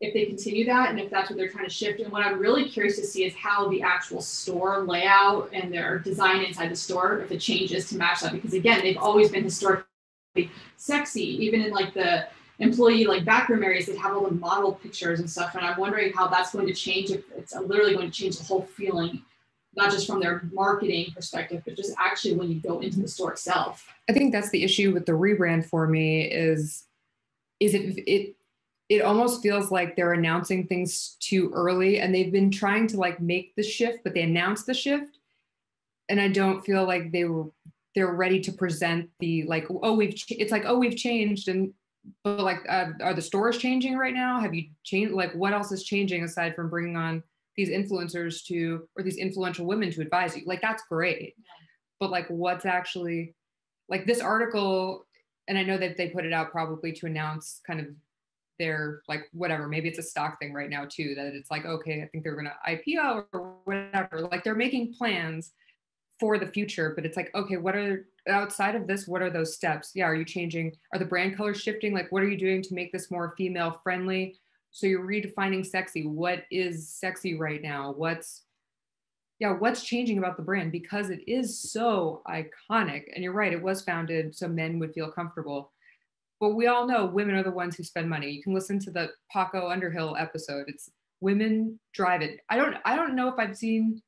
if they continue that and if that's what they're trying to shift. And what I'm really curious to see is how the actual store layout and their design inside the store, if it changes to match that. Because again, they've always been historically sexy, even in like the employee like backroom areas, they have all the model pictures and stuff. And I'm wondering how that's going to change, if it's literally going to change the whole feeling, not just from their marketing perspective, but just actually when you go into the store itself. I think that's the issue with the rebrand for me is it almost feels like they're announcing things too early, and they've been trying to like make the shift, but they announced the shift. And I don't feel like they're ready to present the like, we've changed. But like, are the stores changing right now? Have you changed? Like, what else is changing aside from bringing on these influencers or these influential women to advise you? Like, that's great. Yeah. But like, what's actually like this article? And I know that they put it out probably to announce kind of their like, whatever, maybe it's a stock thing right now too, that it's like, okay, I think they're going to IPO or whatever. Like they're making plans for the future, but it's like, okay, what are outside of this? What are those steps? Yeah. Are you changing? Are the brand colors shifting? Like, what are you doing to make this more female friendly? So you're redefining sexy. What is sexy right now? What's changing about the brand? Because it is so iconic. And you're right, it was founded so men would feel comfortable. But we all know women are the ones who spend money. You can listen to the Paco Underhill episode. It's women drive it. I don't know if I've seen,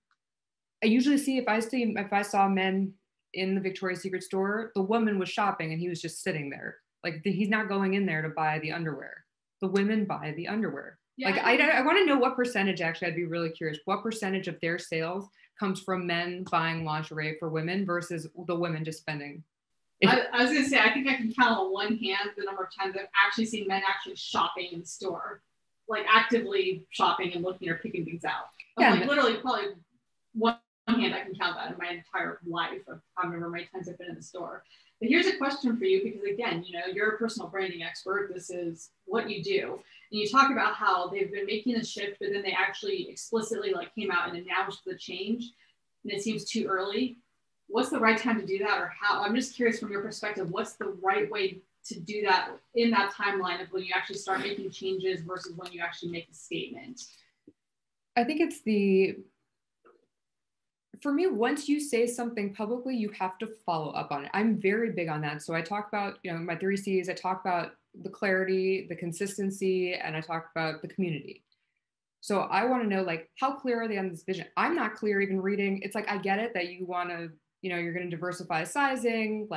I usually see if I saw men in the Victoria's Secret store, the woman was shopping and he was just sitting there. Like he's not going in there to buy the underwear. The women buy the underwear. Yeah, like I want to know what percentage, actually, I'd be really curious, what percentage of their sales comes from men buying lingerie for women versus the women just spending. I was going to say, I think I can count on one hand the number of times I've actually seen men actually shopping in the store, like actively shopping and looking or picking things out. Like literally probably one hand I can count that in my entire life of however many times I've been in the store. But here's a question for you, because again, you're a personal branding expert. This is what you do. And you talk about how they've been making a shift, but then they actually explicitly came out and announced the change, and it seems too early. What's the right time to do that, or how? I'm just curious from your perspective, what's the right way to do that in that timeline of when you actually start making changes versus when you actually make a statement? I think it's for me, once you say something publicly, you have to follow up on it. I'm very big on that. So I talk about, my 3 C's. I talk about the clarity, the consistency, and I talk about the community. So I want to know, how clear are they on this vision? I'm not clear even reading. It's I get it that you want to, you're going to diversify sizing,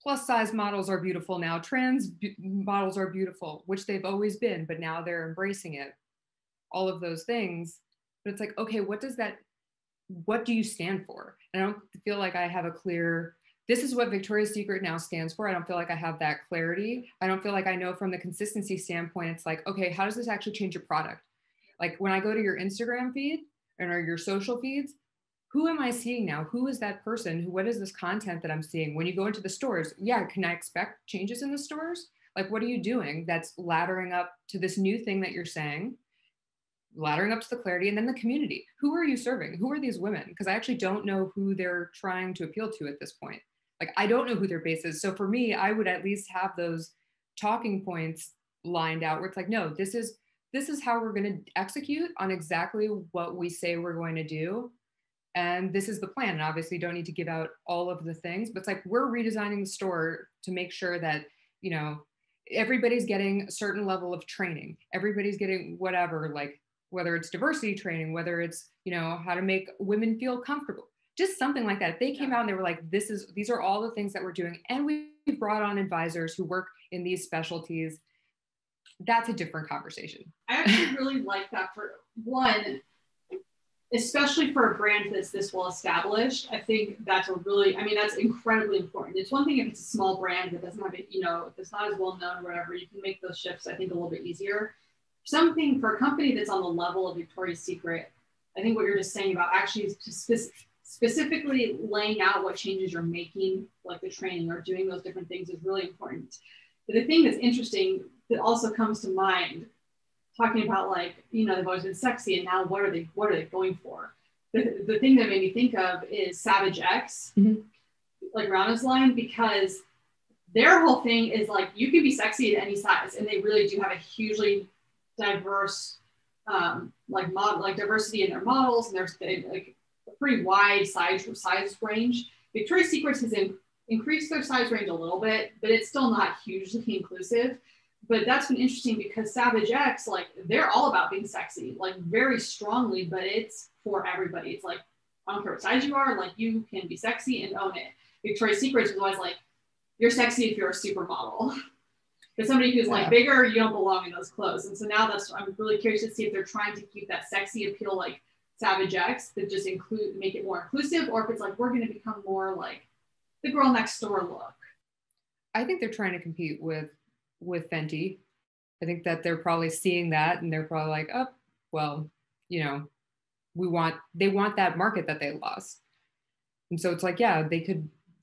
plus size models are beautiful now. Trans models are beautiful, which they've always been, but now they're embracing it. All of those things. But it's okay, what do you stand for? And I don't feel like I have a clear, this is what Victoria's Secret now stands for. I don't feel like I have that clarity. I don't feel like I know from the consistency standpoint, it's okay, how does this actually change your product? When I go to your Instagram feed or your social feeds, who am I seeing now? Who is that person? What is this content that I'm seeing? When you go into the stores, can I expect changes in the stores? What are you doing that's laddering up to this new thing that you're saying? Laddering up to the clarity, and then the community. Who are you serving? Who are these women? Because I actually don't know who they're trying to appeal to at this point. I don't know who their base is. So for me, I would at least have those talking points lined out where it's no, this is how we're going to execute on exactly what we say we're going to do. And this is the plan. And obviously you don't need to give out all of the things, but it's we're redesigning the store to make sure that, everybody's getting a certain level of training. Everybody's getting whatever, whether it's diversity training, whether it's, how to make women feel comfortable, just something like that. If they came out and they were these are all the things that we're doing. And we brought on advisors who work in these specialties. That's a different conversation. I actually really like that, for one, especially for a brand that's this well established. I think that's that's incredibly important. It's one thing if it's a small brand that doesn't have it, if it's not as well known or whatever, you can make those shifts, I think, a little bit easier. Something for a company that's on the level of Victoria's Secret, I think what you're just saying about actually specifically laying out what changes you're making, like the training or doing those different things, is really important. But the thing that's interesting that also comes to mind, talking about they've always been sexy, and now what are they going for? The thing that made me think of is Savage X, Rihanna's line, because their whole thing is you can be sexy at any size, and they really do have a hugely diverse diversity in their models, and there's a pretty wide size range. Victoria's Secret has increased their size range a little bit, but it's still not hugely inclusive. But that's been interesting because Savage X, they're all about being sexy, very strongly, but it's for everybody. It's I don't care what size you are, you can be sexy and own it. Victoria's Secret is always you're sexy if you're a supermodel. But somebody who's bigger, you don't belong in those clothes. And so now I'm really curious to see if they're trying to keep that sexy appeal like Savage X, that just make it more inclusive, or if it's we're going to become more the girl next door look. I think they're trying to compete with Fenty. I think that they're probably seeing that, and they're probably they want that market that they lost. And so it's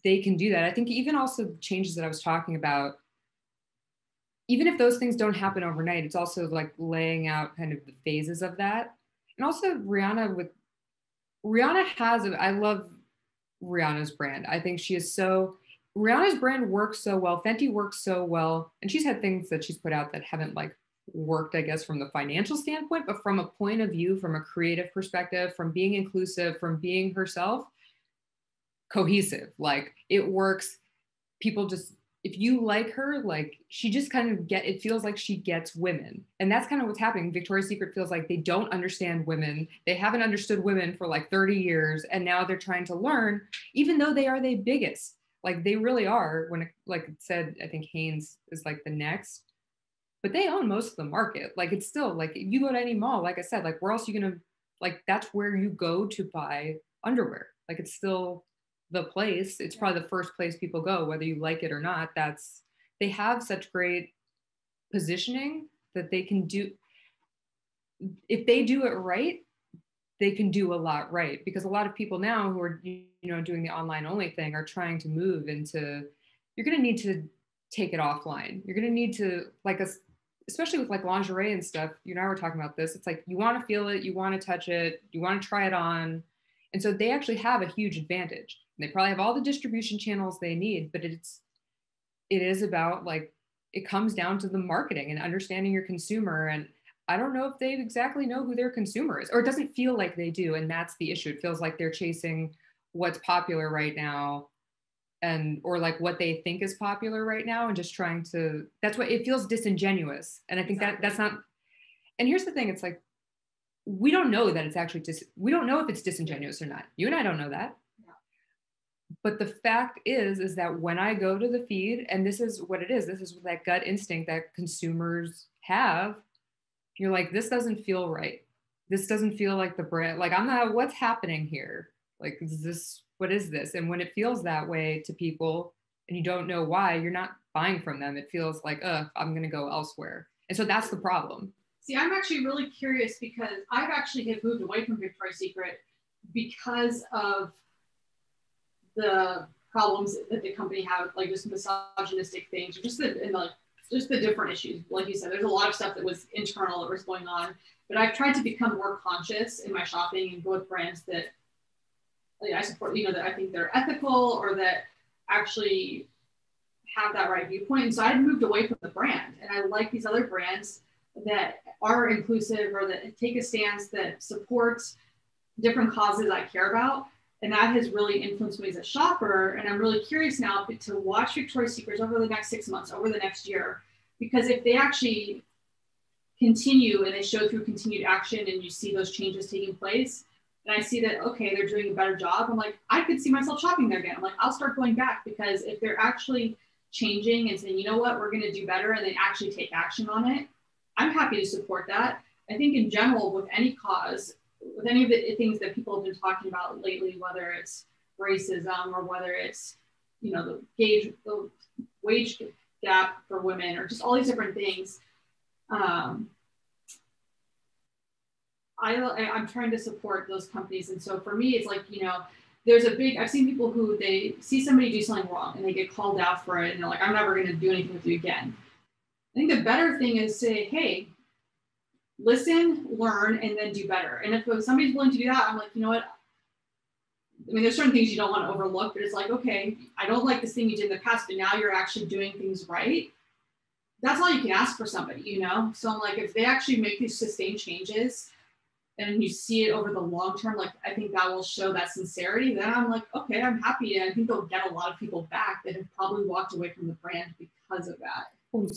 they can do that. I think even also the changes that I was talking about, even if those things don't happen overnight, it's also laying out kind of the phases of that. And also Rihanna with Rihanna has, I love Rihanna's brand. I think she is so, Rihanna's brand works so well. Fenty works so well. And she's had things that she's put out that haven't like worked, I guess, from the financial standpoint, but from a point of view, from a creative perspective, from being inclusive, from being herself, cohesive. Like it works. People just, if you like her, like she just kind of it feels like she gets women. And that's kind of what's happening. Victoria's Secret feels like they don't understand women. They haven't understood women for like 30 years. And now they're trying to learn, even though they are the biggest. Like they really are. When it, like it said, I think Hanes is like the next, but they own most of the market. Like it's still like you go to any mall, like I said, like where else are you gonna, like that's where you go to buy underwear. Like it's still the place. It's probably the first place people go, whether you like it or not. That's, they have such great positioning that they can do, if they do it right, they can do a lot right. Because a lot of people now who are, you know, doing the online only thing are trying to move into, you're going to need to take it offline. You're going to need to, like, especially with like lingerie and stuff, you and I were talking about this. It's like, you want to feel it, you want to touch it, you want to try it on. And so they actually have a huge advantage. And they probably have all the distribution channels they need, but it is about like, it comes down to the marketing and understanding your consumer. And I don't know if they exactly know who their consumer is, or it doesn't feel like they do. And that's the issue. It feels like they're chasing what's popular right now, and or like what they think is popular right now, and just trying to, that's what it feels disingenuous. And I think that's not, and here's the thing, it's like, we don't know that it's actually we don't know if it's disingenuous or not. You and I don't know that. Yeah. But the fact is that when I go to the feed, and this is what it is, this is that gut instinct that consumers have, you're like, this doesn't feel right. This doesn't feel like the brand. Like, I'm not, what's happening here? Like, is this, what is this? And when it feels that way to people and you don't know why, you're not buying from them. It feels like, I'm going to go elsewhere. And so that's the problem. See, I'm actually really curious because I've actually have moved away from Victoria's Secret because of the problems that the company had, like just misogynistic things, or just the different issues. Like you said, there's a lot of stuff that was internal that was going on, but I've tried to become more conscious in my shopping and go with brands that I support, you know, that I think they're ethical or that actually have that right viewpoint. And so I moved away from the brand, and I like these other brands that are inclusive or that take a stance that supports different causes I care about. And that has really influenced me as a shopper. And I'm really curious now to watch Victoria's Secret over the next 6 months, over the next year, because if they actually continue and they show through continued action and you see those changes taking place, and I see that, okay, they're doing a better job, I'm like, I could see myself shopping there again. I'm like, I'll start going back, because if they're actually changing and saying, you know what, we're going to do better, and they actually take action on it, I'm happy to support that. I think in general, with any cause, with any of the things that people have been talking about lately, whether it's racism or whether it's, you know, the wage gap for women, or just all these different things, I'm trying to support those companies. And so for me, it's like, you know, I've seen people who, they see somebody do something wrong and they get called out for it, and they're like, I'm never going to do anything with you again. I think the better thing is say, hey, listen, learn, and then do better. And if somebody's willing to do that, I'm like, you know what? I mean, there's certain things you don't want to overlook, but it's like, okay, I don't like this thing you did in the past, but now you're actually doing things right. That's all you can ask for somebody, you know? So I'm like, if they actually make these sustained changes and you see it over the long term, like, I think that will show that sincerity. Then I'm like, okay, I'm happy. And I think they'll get a lot of people back that have probably walked away from the brand because of that.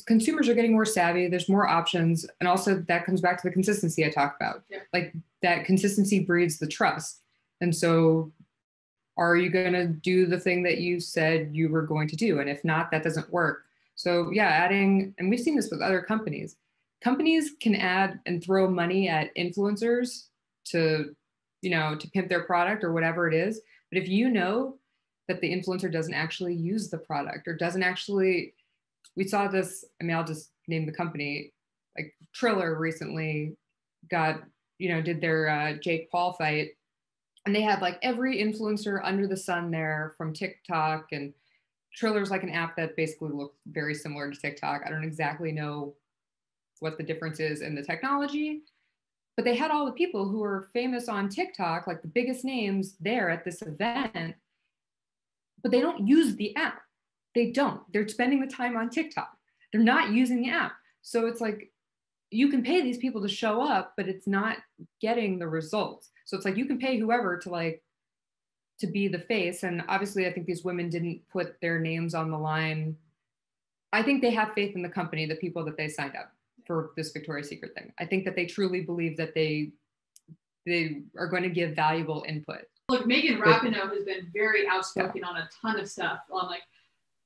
Consumers are getting more savvy. There's more options. And also that comes back to the consistency I talked about. Yeah. Like that consistency breeds the trust. And so are you going to do the thing that you said you were going to do? And if not, that doesn't work. So yeah, adding, and we've seen this with other companies. Companies can add and throw money at influencers to, you know, to pimp their product or whatever it is. But if you know that the influencer doesn't actually use the product or doesn't actually, we saw this, I mean, I'll just name the company, like Triller recently got, you know, did their Jake Paul fight. And they had like every influencer under the sun there from TikTok, and Triller's like an app that basically looks very similar to TikTok. I don't exactly know what the difference is in the technology, But they had all the people who were famous on TikTok, like the biggest names there at this event, but they don't use the app. They don't. They're spending the time on TikTok. They're not using the app. So it's like, you can pay these people to show up, but it's not getting the results. So it's like, you can pay whoever to be the face. And obviously, I think these women didn't put their names on the line. I think they have faith in the company, the people that they signed up for this Victoria's Secret thing. I think that they truly believe that they are going to give valuable input. Look, Megan Rapinoe has been very outspoken on a ton of stuff. Like,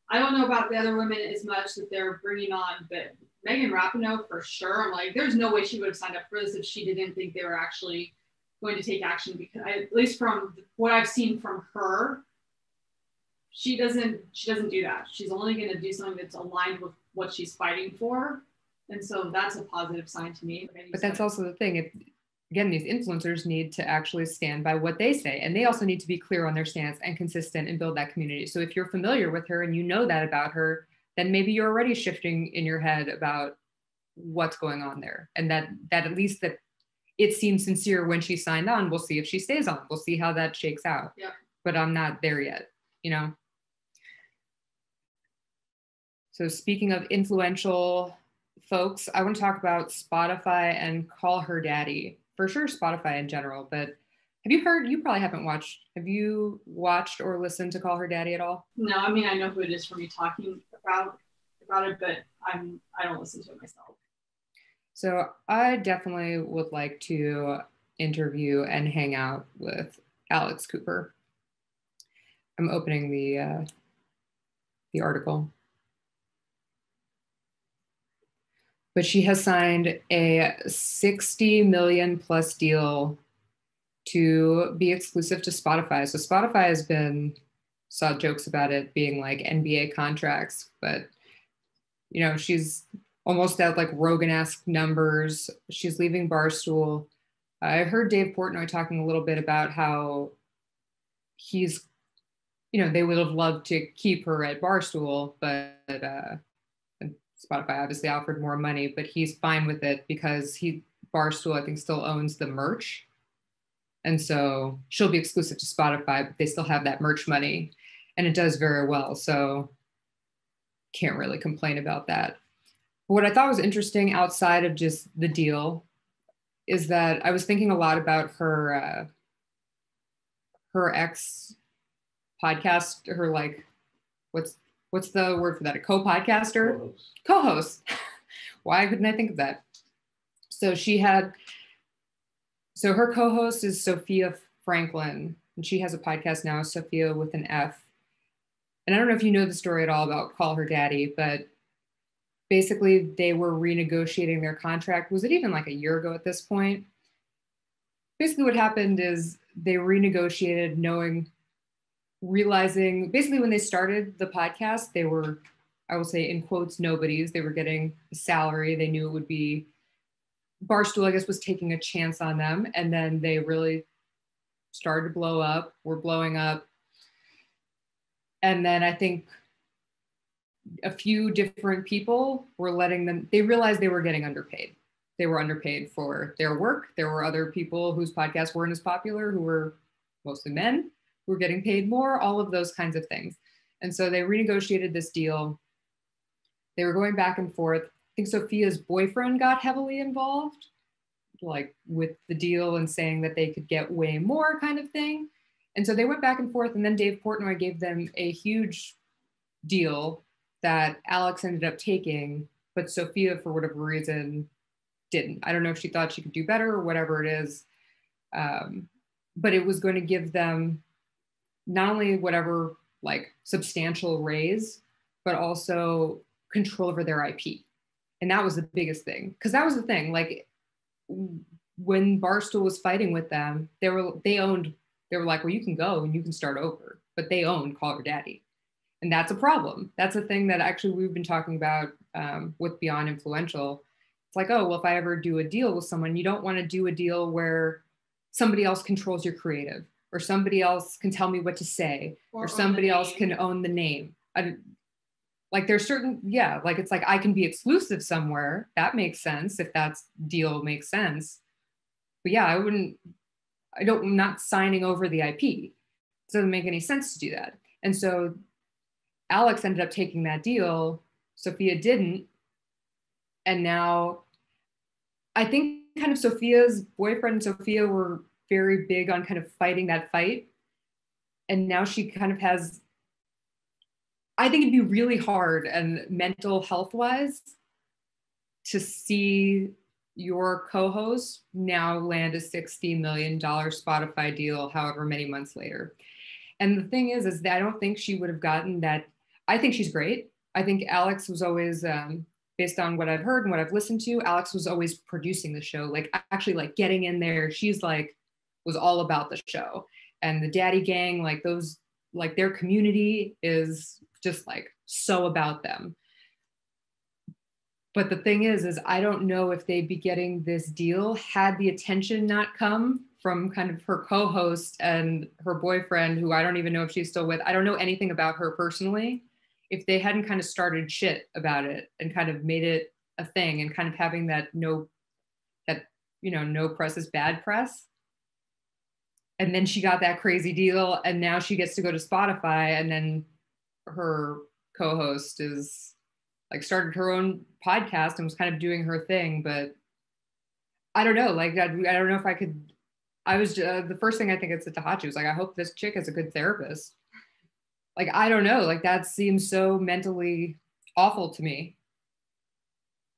I don't know about the other women as much that they're bringing on, but Megan Rapinoe for sure. I'm like, there's no way she would have signed up for this if she didn't think they were actually going to take action, because at least from what I've seen from her, she doesn't do that. She's only going to do something that's aligned with what she's fighting for. And so that's a positive sign to me. But that's also the thing. Again, these influencers need to actually stand by what they say. And they also need to be clear on their stance and consistent and build that community. So if you're familiar with her and you know that about her, then maybe you're already shifting in your head about what's going on there. And that at least that it seems sincere when she signed on. We'll see if she stays on. We'll see how that shakes out. Yeah. But I'm not there yet, you know? So speaking of influential folks, I want to talk about Spotify and Call Her Daddy. For sure, Spotify in general, but have you watched or listened to Call Her Daddy at all? No, I mean, I know who it is from you talking about it, but I don't listen to it myself. So I definitely would like to interview and hang out with Alex Cooper. I'm opening the article. But she has signed a 60 million plus deal to be exclusive to Spotify. So Spotify saw jokes about it being like NBA contracts, but you know, she's almost at like Rogan-esque numbers. She's leaving Barstool. I heard Dave Portnoy talking a little bit about how he's, you know, they would have loved to keep her at Barstool, but Spotify obviously offered more money, but he's fine with it because Barstool, I think, still owns the merch. And so she'll be exclusive to Spotify, but they still have that merch money and it does very well. So can't really complain about that. But what I thought was interesting outside of just the deal is that I was thinking a lot about her ex podcast, her like, what's the word for that? A co-podcaster? Co-host. Why couldn't I think of that? So her co-host is Sophia Franklin, and she has a podcast now, Sophia with an F. And I don't know if you know the story at all about Call Her Daddy, but basically they were renegotiating their contract. Was it even like a year ago at this point? Basically what happened is they renegotiated realizing basically when they started the podcast, they were, I will say in quotes, nobodies. They were getting a salary. They knew it would be, Barstool, I guess, was taking a chance on them. And then they really started to blow up, were blowing up. And then I think a few different people were they realized they were getting underpaid. They were underpaid for their work. There were other people whose podcasts weren't as popular, who were mostly men, who were getting paid more, all of those kinds of things. And so they renegotiated this deal. They were going back and forth. I think Sophia's boyfriend got heavily involved, like with the deal and saying that they could get way more kind of thing. And so they went back and forth, and then Dave Portnoy gave them a huge deal that Alex ended up taking, but Sophia, for whatever reason, didn't. I don't know if she thought she could do better or whatever it is. But it was going to give them not only whatever like substantial raise, but also control over their IP. And that was the biggest thing. Because that was the thing, like when Barstool was fighting with them, they were like, well, you can go and you can start over, but they owned Call Her Daddy. And that's a problem. That's a thing that actually we've been talking about with Beyond Influential. It's like, oh, well, if I ever do a deal with someone, you don't want to do a deal where somebody else controls your creative, or somebody else can tell me what to say, or somebody else can own the name. Like there's certain, like it's like I can be exclusive somewhere. That makes sense if that deal makes sense. But yeah, I'm not signing over the IP. It doesn't make any sense to do that. And so Alex ended up taking that deal. Sophia didn't. And now I think kind of Sophia's boyfriend and Sophia were very big on kind of fighting that fight. And now she kind of has, I think it'd be really hard and mental health wise to see your co-host now land a $60 million Spotify deal, however many months later. And the thing is that I don't think she would have gotten that. I think she's great. I think Alex was always, based on what I've heard and what I've listened to, Alex was always producing the show, like actually like getting in there. She's like, was all about the show. And the Daddy Gang, like those, like their community is just like so about them. But the thing is I don't know if they'd be getting this deal had the attention not come from kind of her co-host and her boyfriend, who I don't even know if she's still with. I don't know anything about her personally. If they hadn't kind of started shit about it and kind of made it a thing and kind of having that no press is bad press. And then she got that crazy deal and now she gets to go to Spotify, and then her co-host is like started her own podcast and was kind of doing her thing. But I don't know, like, I don't know if I could, I was the first thing I think it's to Tahachi was like, I hope this chick is a good therapist. Like, I don't know, like that seems so mentally awful to me.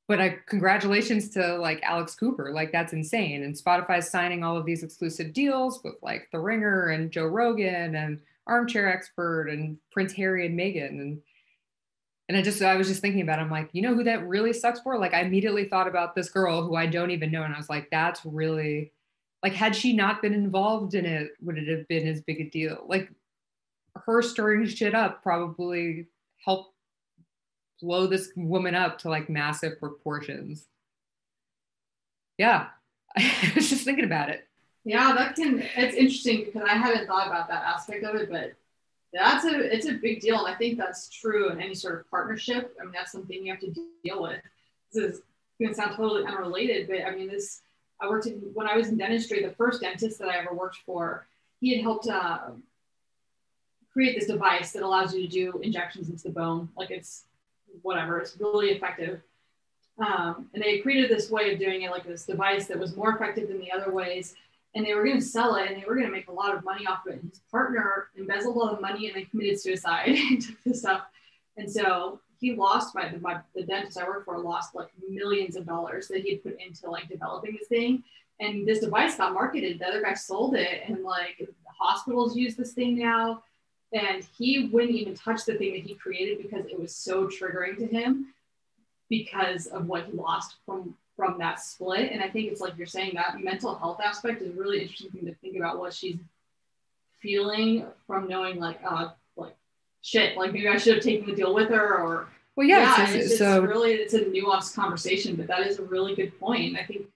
But congratulations to like Alex Cooper, like that's insane. And Spotify's signing all of these exclusive deals with like The Ringer and Joe Rogan and Armchair Expert and Prince Harry and Meghan. And I was just thinking about it. I'm like, you know who that really sucks for? Like I immediately thought about this girl who I don't even know. And I was like, that's really, like, had she not been involved in it, would it have been as big a deal? Like her stirring shit up probably helped blow this woman up to like massive proportions. Yeah, I was just thinking about it. Yeah, it's interesting because I haven't thought about that aspect of it, but it's a big deal. And I think that's true in any sort of partnership. I mean, that's something you have to deal with. This is going to sound totally unrelated, but I mean, when I was in dentistry, the first dentist that I ever worked for, he had helped create this device that allows you to do injections into the bone. Like it's really effective. And they created this way of doing it, like this device that was more effective than the other ways. And they were going to sell it and they were going to make a lot of money off of it. And his partner embezzled all the money and then committed suicide and took this stuff. And so he lost, the dentist I worked for lost like millions of dollars that he had put into like developing this thing. And this device got marketed. The other guy sold it, and like the hospitals use this thing now. And he wouldn't even touch the thing that he created because it was so triggering to him because of what he lost from that split. And I think it's like you're saying, that mental health aspect is a really interesting thing to think about, what she's feeling from knowing like shit, like maybe I should have taken the deal with her, or well, yeah, it's a nuanced conversation, but that is a really good point. I think.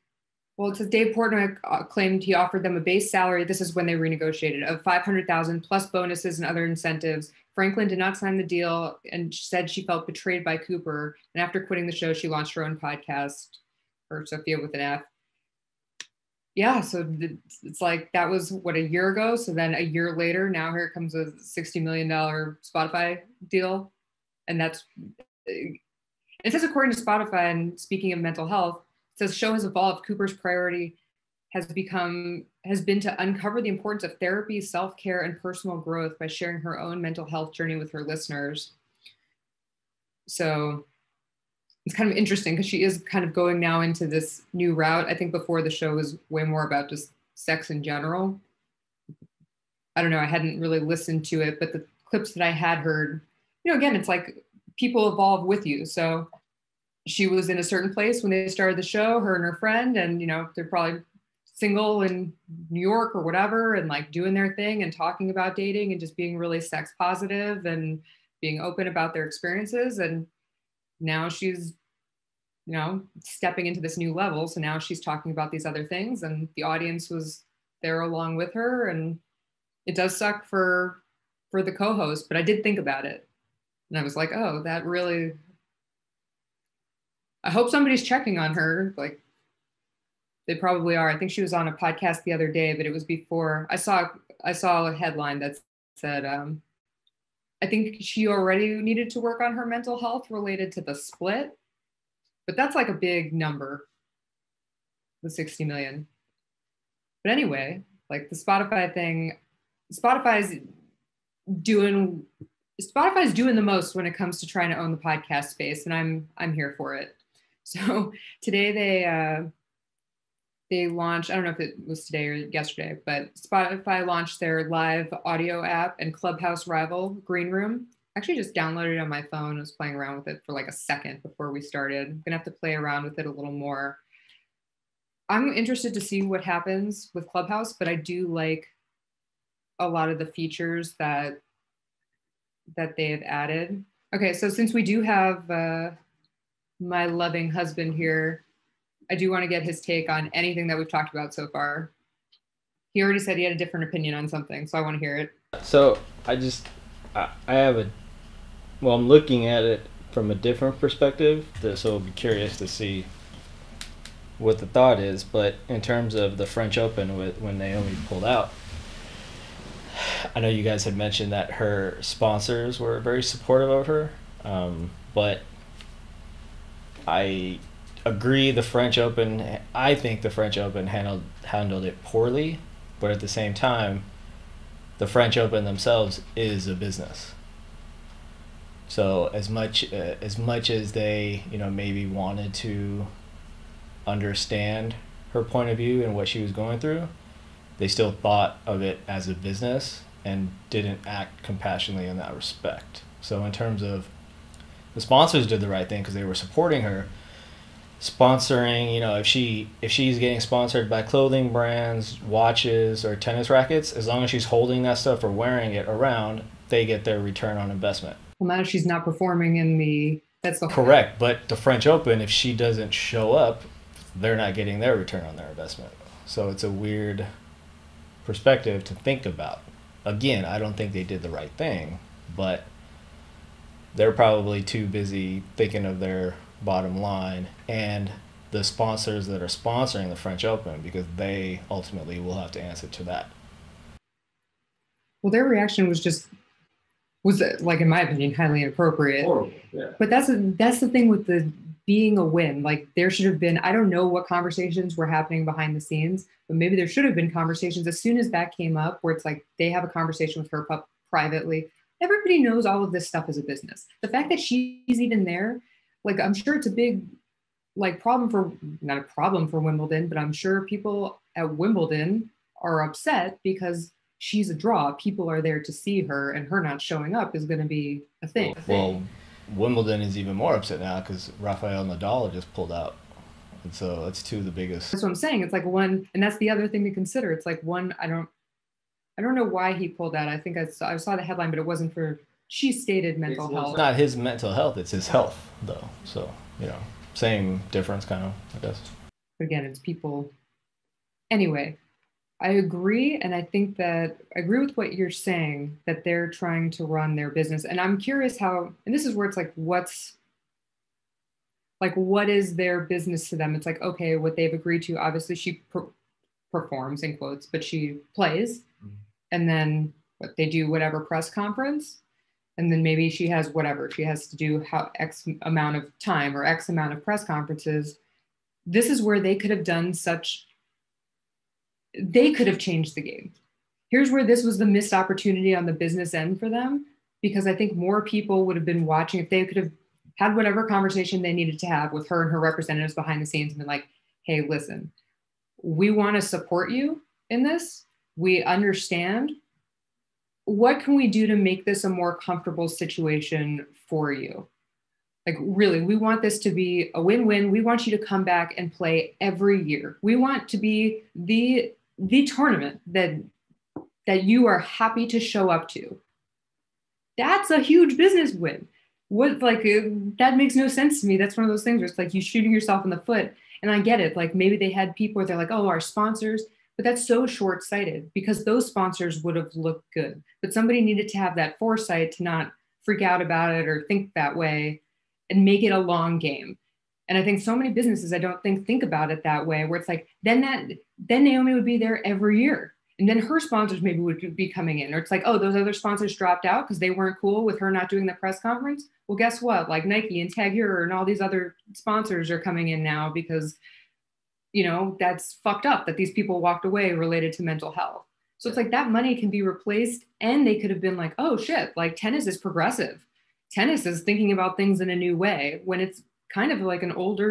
Well, it says Dave Portnoy claimed he offered them a base salary, this is when they renegotiated, of $500,000 plus bonuses and other incentives. Franklin did not sign the deal and said she felt betrayed by Cooper. And after quitting the show, she launched her own podcast, or Sophia with an F. Yeah, so it's like that was a year ago. So then a year later, now here comes a $60 million Spotify deal. And it says, according to Spotify, and speaking of mental health, it says show has evolved. Cooper's priority has been to uncover the importance of therapy, self-care, and personal growth by sharing her own mental health journey with her listeners. So it's kind of interesting because she is kind of going now into this new route. I think before the show was way more about just sex in general. I don't know, I hadn't really listened to it, but the clips that I had heard, again, it's like people evolve with you. So she was in a certain place when they started the show, her and her friend, and they're probably single in New York or whatever, and like doing their thing and talking about dating and just being really sex positive and being open about their experiences. And now she's, stepping into this new level. So now she's talking about these other things, and the audience was there along with her. And it does suck for the co-host, but I did think about it. And I was like, oh, that really, I hope somebody's checking on her. Like, They probably are. I think she was on a podcast the other day, but it was before I saw a headline that said, I think she already needed to work on her mental health related to the split, but that's like a big number, the 60 million. But anyway, like the Spotify thing, Spotify's doing the most when it comes to trying to own the podcast space, and I'm here for it. So today they launched, I don't know if it was today or yesterday, but Spotify launched their live audio app and Clubhouse rival Green Room. I actually just downloaded it on my phone. I was playing around with it for like a second before we started. I'm gonna have to play around with it a little more. I'm interested to see what happens with Clubhouse, but I do like a lot of the features that they have added. Okay, so since we do have my loving husband here, I do want to get his take on anything that we've talked about so far. He already said he had a different opinion on something, so I want to hear it. So I'm looking at it from a different perspective, so I'll be curious to see what the thought is. But in terms of the French Open, when Naomi pulled out, I know you guys had mentioned that her sponsors were very supportive of her, but I agree I think the French Open handled it poorly, but at the same time, the French Open themselves is a business. So as much as they, maybe wanted to understand her point of view and what she was going through, they still thought of it as a business and didn't act compassionately in that respect. So in terms of the sponsors did the right thing because they were supporting her. Sponsoring, if she's getting sponsored by clothing brands, watches, or tennis rackets, as long as she's holding that stuff or wearing it around, they get their return on investment. Well, now she's not performing that's the correct. But the French Open, if she doesn't show up, they're not getting their return on their investment. So it's a weird perspective to think about. Again, I don't think they did the right thing, but they're probably too busy thinking of their bottom line and the sponsors that are sponsoring the French Open, because they ultimately will have to answer to that. Well, their reaction was like, in my opinion, highly inappropriate. Horrible, yeah. But that's the thing with the being a win. Like, there should have been, I don't know what conversations were happening behind the scenes, but maybe there should have been conversations as soon as that came up where it's like they have a conversation with her privately. Everybody knows all of this stuff is a business. The fact that she's even there, like, I'm sure it's a big, like, not a problem for Wimbledon, but I'm sure people at Wimbledon are upset because she's a draw. People are there to see her, and her not showing up is going to be a thing. Well, Wimbledon is even more upset now because Rafael Nadal just pulled out. And so that's two of the biggest. That's what I'm saying. It's like one, and that's the other thing to consider. It's like one, I don't know why he pulled out. I think I saw the headline, but it wasn't for, she stated mental health. It's not his mental health, it's his health, though. So, same difference, kind of, I guess. But again, it's people. Anyway, I agree. And I think that I agree with what you're saying, that they're trying to run their business. And I'm curious how, and this is where it's like, what is their business to them? It's like, okay, what they've agreed to, obviously she performs in quotes, but she plays. Mm-hmm. And then what they do, whatever press conference. And then maybe she has whatever, she has to do X amount of time or X amount of press conferences. This is where they could have they could have changed the game. Here's where this was the missed opportunity on the business end for them, because I think more people would have been watching if they could have had whatever conversation they needed to have with her and her representatives behind the scenes and been like, hey, listen, we want to support you in this. We understand. What can we do to make this a more comfortable situation for you? Like, really, we want this to be a win-win. We want you to come back and play every year. We want to be the tournament that you are happy to show up to. That's a huge business win. That makes no sense to me. That's one of those things where it's like you shooting yourself in the foot. And I get it. Like, maybe they had people where they're like, oh, our sponsors. But that's so short-sighted because those sponsors would have looked good. But somebody needed to have that foresight to not freak out about it or think that way and make it a long game. And I think so many businesses, I don't think about it that way, where it's like, then Naomi would be there every year. And then her sponsors maybe would be coming in. Or it's like, oh, those other sponsors dropped out because they weren't cool with her not doing the press conference. Well, guess what? Like Nike and Tag Heuer and all these other sponsors are coming in now because, you know, that's fucked up that these people walked away related to mental health. So it's like that money can be replaced, and they could have been like, oh shit, like tennis is progressive. Tennis is thinking about things in a new way, when it's kind of like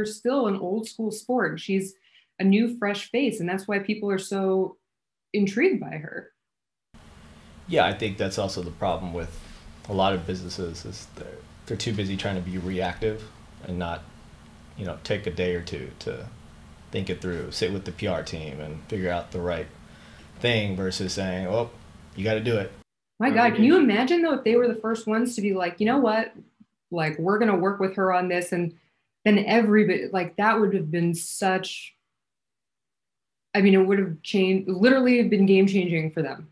still an old school sport. She's a new, fresh face. And that's why people are so intrigued by her. Yeah, I think that's also the problem with a lot of businesses, is they're too busy trying to be reactive and not, you know, take a day or two to think it through, sit with the PR team and figure out the right thing, versus saying, oh, you got to do it. My God, can you imagine though if they were the first ones to be like, you know what, like we're going to work with her on this, and then everybody, like that would have been such, I mean, it would have changed, literally been game changing for them.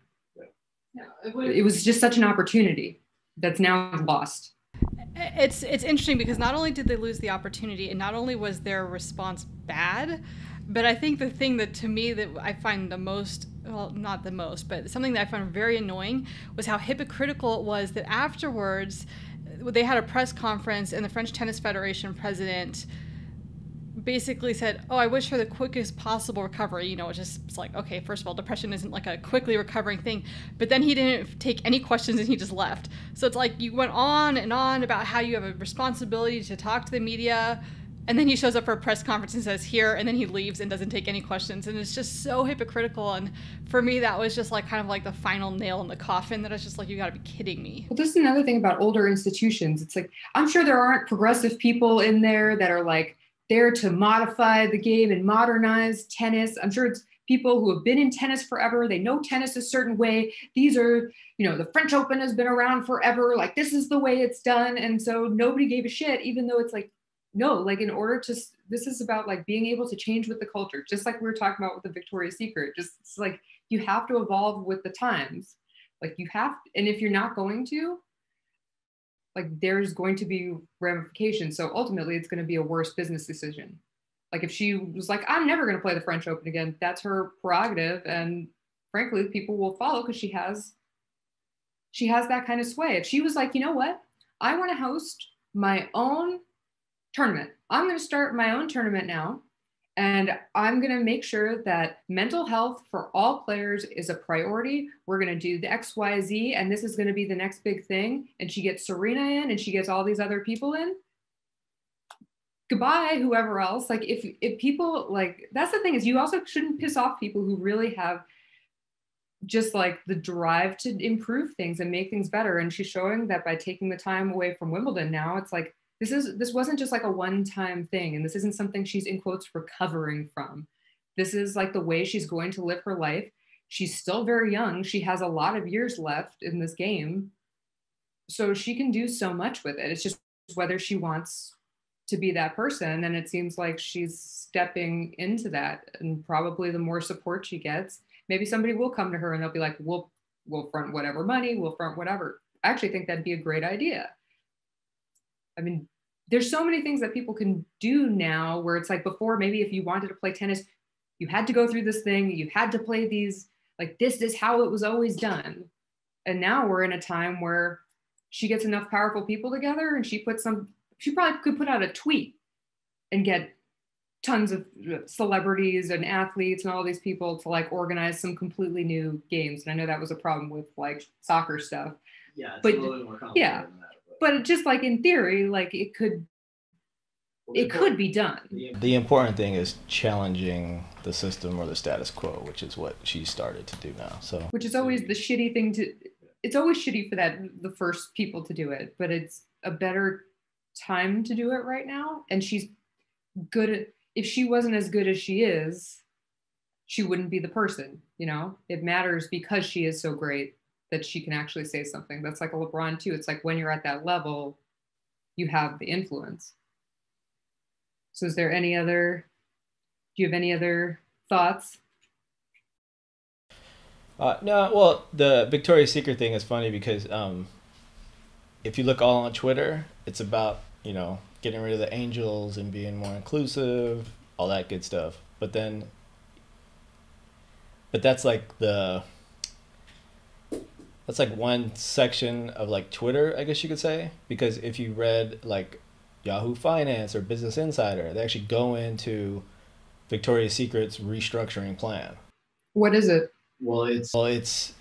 Yeah, it was just such an opportunity that's now lost. It's interesting because not only did they lose the opportunity, and not only was their response bad, but I think the thing that to me that I find the most, well, not the most, but something that I found very annoying was how hypocritical it was that afterwards they had a press conference and the French Tennis Federation president basically said, oh, I wish her the quickest possible recovery, you know, which is like, okay, first of all, depression isn't like a quickly recovering thing, but then he didn't take any questions and he just left. So it's like you went on and on about how you have a responsibility to talk to the media, and then he shows up for a press conference and says here, and then he leaves and doesn't take any questions. And it's just so hypocritical. And for me, that was just like kind of like the final nail in the coffin, that it's just like, you gotta be kidding me. Well, this is another thing about older institutions. It's like, I'm sure there aren't progressive people in there that are like there to modify the game and modernize tennis. I'm sure it's people who have been in tennis forever. They know tennis a certain way. These are, you know, the French Open has been around forever. Like this is the way it's done. And so nobody gave a shit, even though it's like, no, like in order to, this is about like being able to change with the culture, just like we were talking about with the Victoria's Secret. Just it's like you have to evolve with the times. Like you have, and if you're not going to, like there's going to be ramifications. So ultimately it's going to be a worse business decision. Like if she was like, I'm never going to play the French Open again, that's her prerogative. And frankly, people will follow because she has that kind of sway. If she was like, you know what, I want to host my own tournament. I'm going to start my own tournament now. And I'm going to make sure that mental health for all players is a priority. We're going to do the X, Y, Z, and this is going to be the next big thing. And she gets Serena in, and she gets all these other people in. Goodbye, whoever else. Like if people, like, that's the thing, is you also shouldn't piss off people who really have just like the drive to improve things and make things better. And she's showing that by taking the time away from Wimbledon now, it's like, this wasn't just like a one-time thing, and this isn't something she's in quotes recovering from. This is like the way she's going to live her life. She's still very young. She has a lot of years left in this game. So she can do so much with it. It's just whether she wants to be that person. And it seems like she's stepping into that. And probably the more support she gets, maybe somebody will come to her and they'll be like, we'll front whatever money, we'll front whatever. I actually think that'd be a great idea. I mean, there's so many things that people can do now where it's like before, maybe if you wanted to play tennis, you had to go through this thing, you had to play these, like this is how it was always done. And now we're in a time where she gets enough powerful people together and she probably could put out a tweet and get tons of celebrities and athletes and all these people to like organize some completely new games. And I know that was a problem with like soccer stuff. Yeah, but, a little bit more complicated than that. But just like in theory, like it could be done. The important thing is challenging the system or the status quo, which is what she started to do now. So, which is always the shitty thing it's always shitty for the first people to do it, but it's a better time to do it right now. And she's good if she wasn't as good as she is, she wouldn't be the person, you know? It matters because she is so great that she can actually say something. That's like a LeBron too. It's like when you're at that level, you have the influence. So do you have any other thoughts? No, well, the Victoria's Secret thing is funny because if you look all on Twitter, it's about, you know, getting rid of the angels and being more inclusive, all that good stuff. But that's like one section of like Twitter, I guess you could say, because if you read like Yahoo Finance or Business Insider, they actually go into Victoria's Secret's restructuring plan. What is it? Well, it's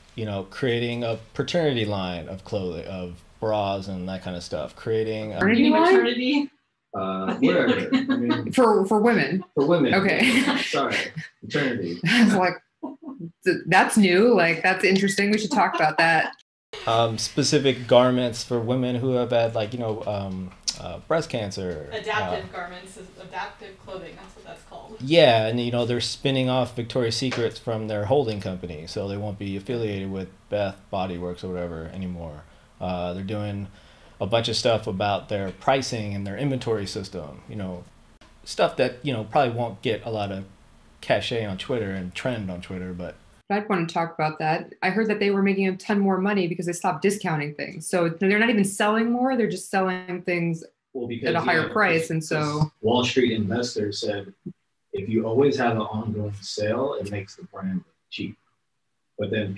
creating a paternity line of clothing, of bras and that kind of stuff. Creating maternity. Whatever. I mean, for women. For women. Okay. Sorry, maternity. I was like, that's new. Like, that's interesting. We should talk about that. Specific garments for women who have had breast cancer. Adaptive garments, adaptive clothing. That's what that's called. Yeah, and they're spinning off Victoria's Secrets from their holding company, so they won't be affiliated with Bath Body Works or whatever anymore. They're doing a bunch of stuff about their pricing and their inventory system. Stuff that probably won't get a lot of cachet on Twitter and trend on Twitter, but I'd want to talk about that. I heard that they were making a ton more money because they stopped discounting things. So they're not even selling more; they're just selling things at a higher price. And so Wall Street investors said, if you always have an ongoing sale, it makes the brand cheap. But then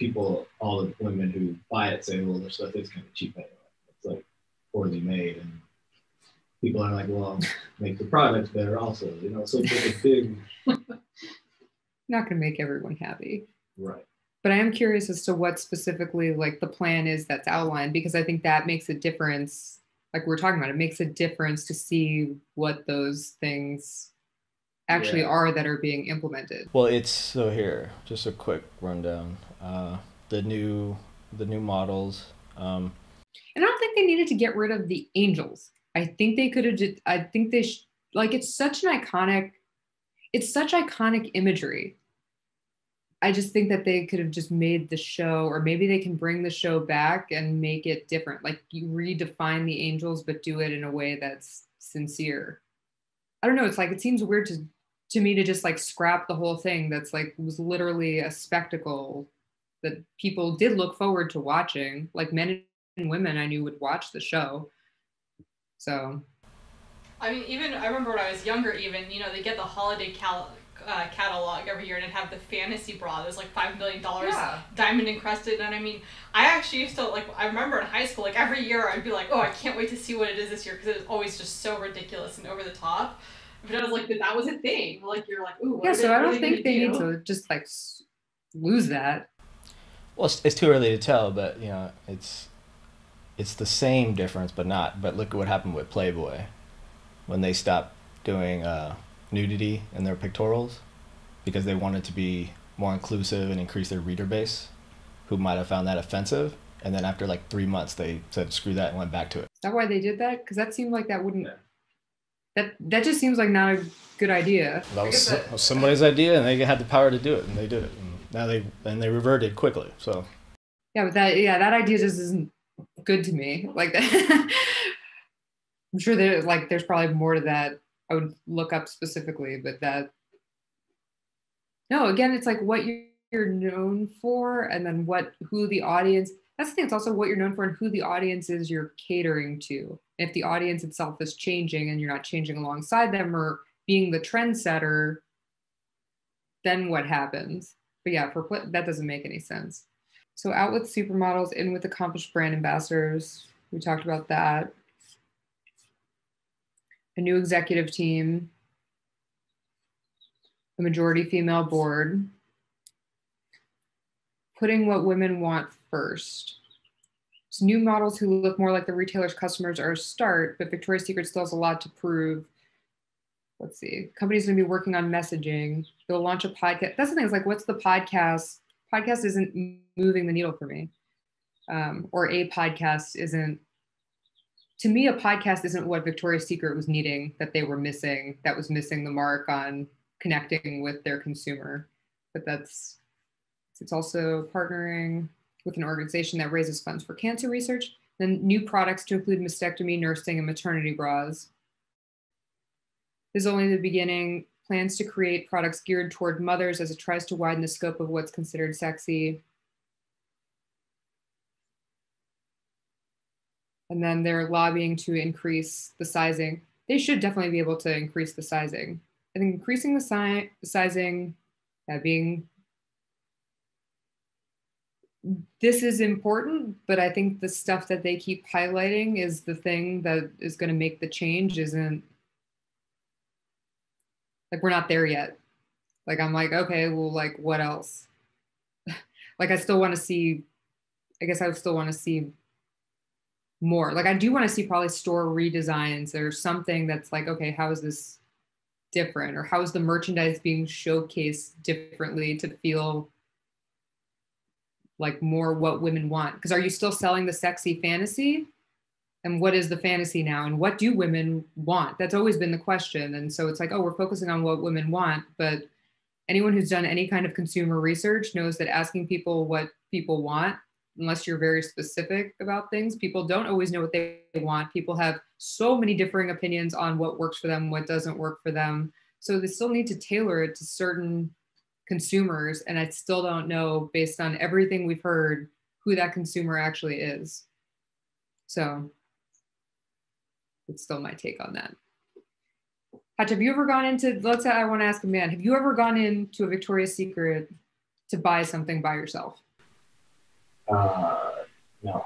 all the women who buy it say, well, their stuff is kind of cheap anyway. It's like poorly made, and people are like, well, make the products better also. So it's like a big. Not going to make everyone happy. Right. But I am curious as to what specifically like the plan is that's outlined, because I think that makes a difference. Like we're talking about, it makes a difference to see what those things actually are that are being implemented. Well, here, just a quick rundown. The new models. And I don't think they needed to get rid of the angels. I think they could have I think they it's such iconic imagery. I just think that they could have just made the show, or maybe they can bring the show back and make it different. Like you redefine the angels, but do it in a way that's sincere. I don't know. It's like, it seems weird to me to just like scrap the whole thing. That's like, was literally a spectacle that people did look forward to watching. Like men and women I knew would watch the show. So. I mean, I remember when I was younger, they get the holiday catalog every year, and it'd have the fantasy bra that's like $5 million diamond encrusted. And I mean, I actually used to I remember in high school, like every year I'd be like, oh, I can't wait to see what it is this year, because it was always just so ridiculous and over the top. But I was like, that was a thing. Like you're like, ooh. So I don't think they need to just like lose that. Well, it's too early to tell, but it's the same difference, but not. But look at what happened with Playboy when they stopped doing nudity in their pictorials because they wanted to be more inclusive and increase their reader base, who might have found that offensive. And then after like 3 months, they said, screw that, and went back to it. Is that why they did that? Because that seemed like that wouldn't... That just seems like not a good idea. That was somebody's idea, and they had the power to do it, and they did it. And now they reverted quickly, so... Yeah, but that idea just isn't good to me. Like that... I'm sure there's probably more to that I would look up specifically, but again, it's like what you're known for, and then who the audience, that's the thing, it's also what you're known for and who the audience is you're catering to. If the audience itself is changing and you're not changing alongside them or being the trendsetter, then what happens? But yeah, that doesn't make any sense. So out with supermodels, in with accomplished brand ambassadors. We talked about that. A new executive team, a majority female board, putting what women want first. So new models who look more like the retailer's customers are a start, but Victoria's Secret still has a lot to prove. Let's see, company's gonna be working on messaging. They'll launch a podcast. That's the thing, it's like, what's the podcast? Podcast isn't moving the needle for me. Or a podcast isn't, to me, a podcast isn't what Victoria's Secret was needing, that they were missing, that was missing the mark on connecting with their consumer. But it's also partnering with an organization that raises funds for cancer research, then new products to include mastectomy, nursing, and maternity bras. This is only the beginning. Plans to create products geared toward mothers as it tries to widen the scope of what's considered sexy. And then they're lobbying to increase the sizing. they should definitely be able to increase the sizing. I think increasing the sizing, being, this is important, but I think the stuff that they keep highlighting is the thing that is going to make the change. Isn't like, we're not there yet. Like, I'm like, okay, well, like, what else? Like, I still want to see, I guess I still want to see more. Like, I do want to see probably store redesigns or something that's like, okay, how is this different? Or how is the merchandise being showcased differently to feel like more what women want? Because are you still selling the sexy fantasy? And what is the fantasy now? And what do women want? That's always been the question. And so it's like, oh, we're focusing on what women want. But anyone who's done any kind of consumer research knows that asking people what people want, unless you're very specific about things, people don't always know what they want. People have so many differing opinions on what works for them, what doesn't work for them. So they still need to tailor it to certain consumers. And I still don't know, based on everything we've heard, who that consumer actually is. So it's still my take on that. Hatch, have you ever gone into, let's say I want to ask a man, have you ever gone into a Victoria's Secret to buy something by yourself? No.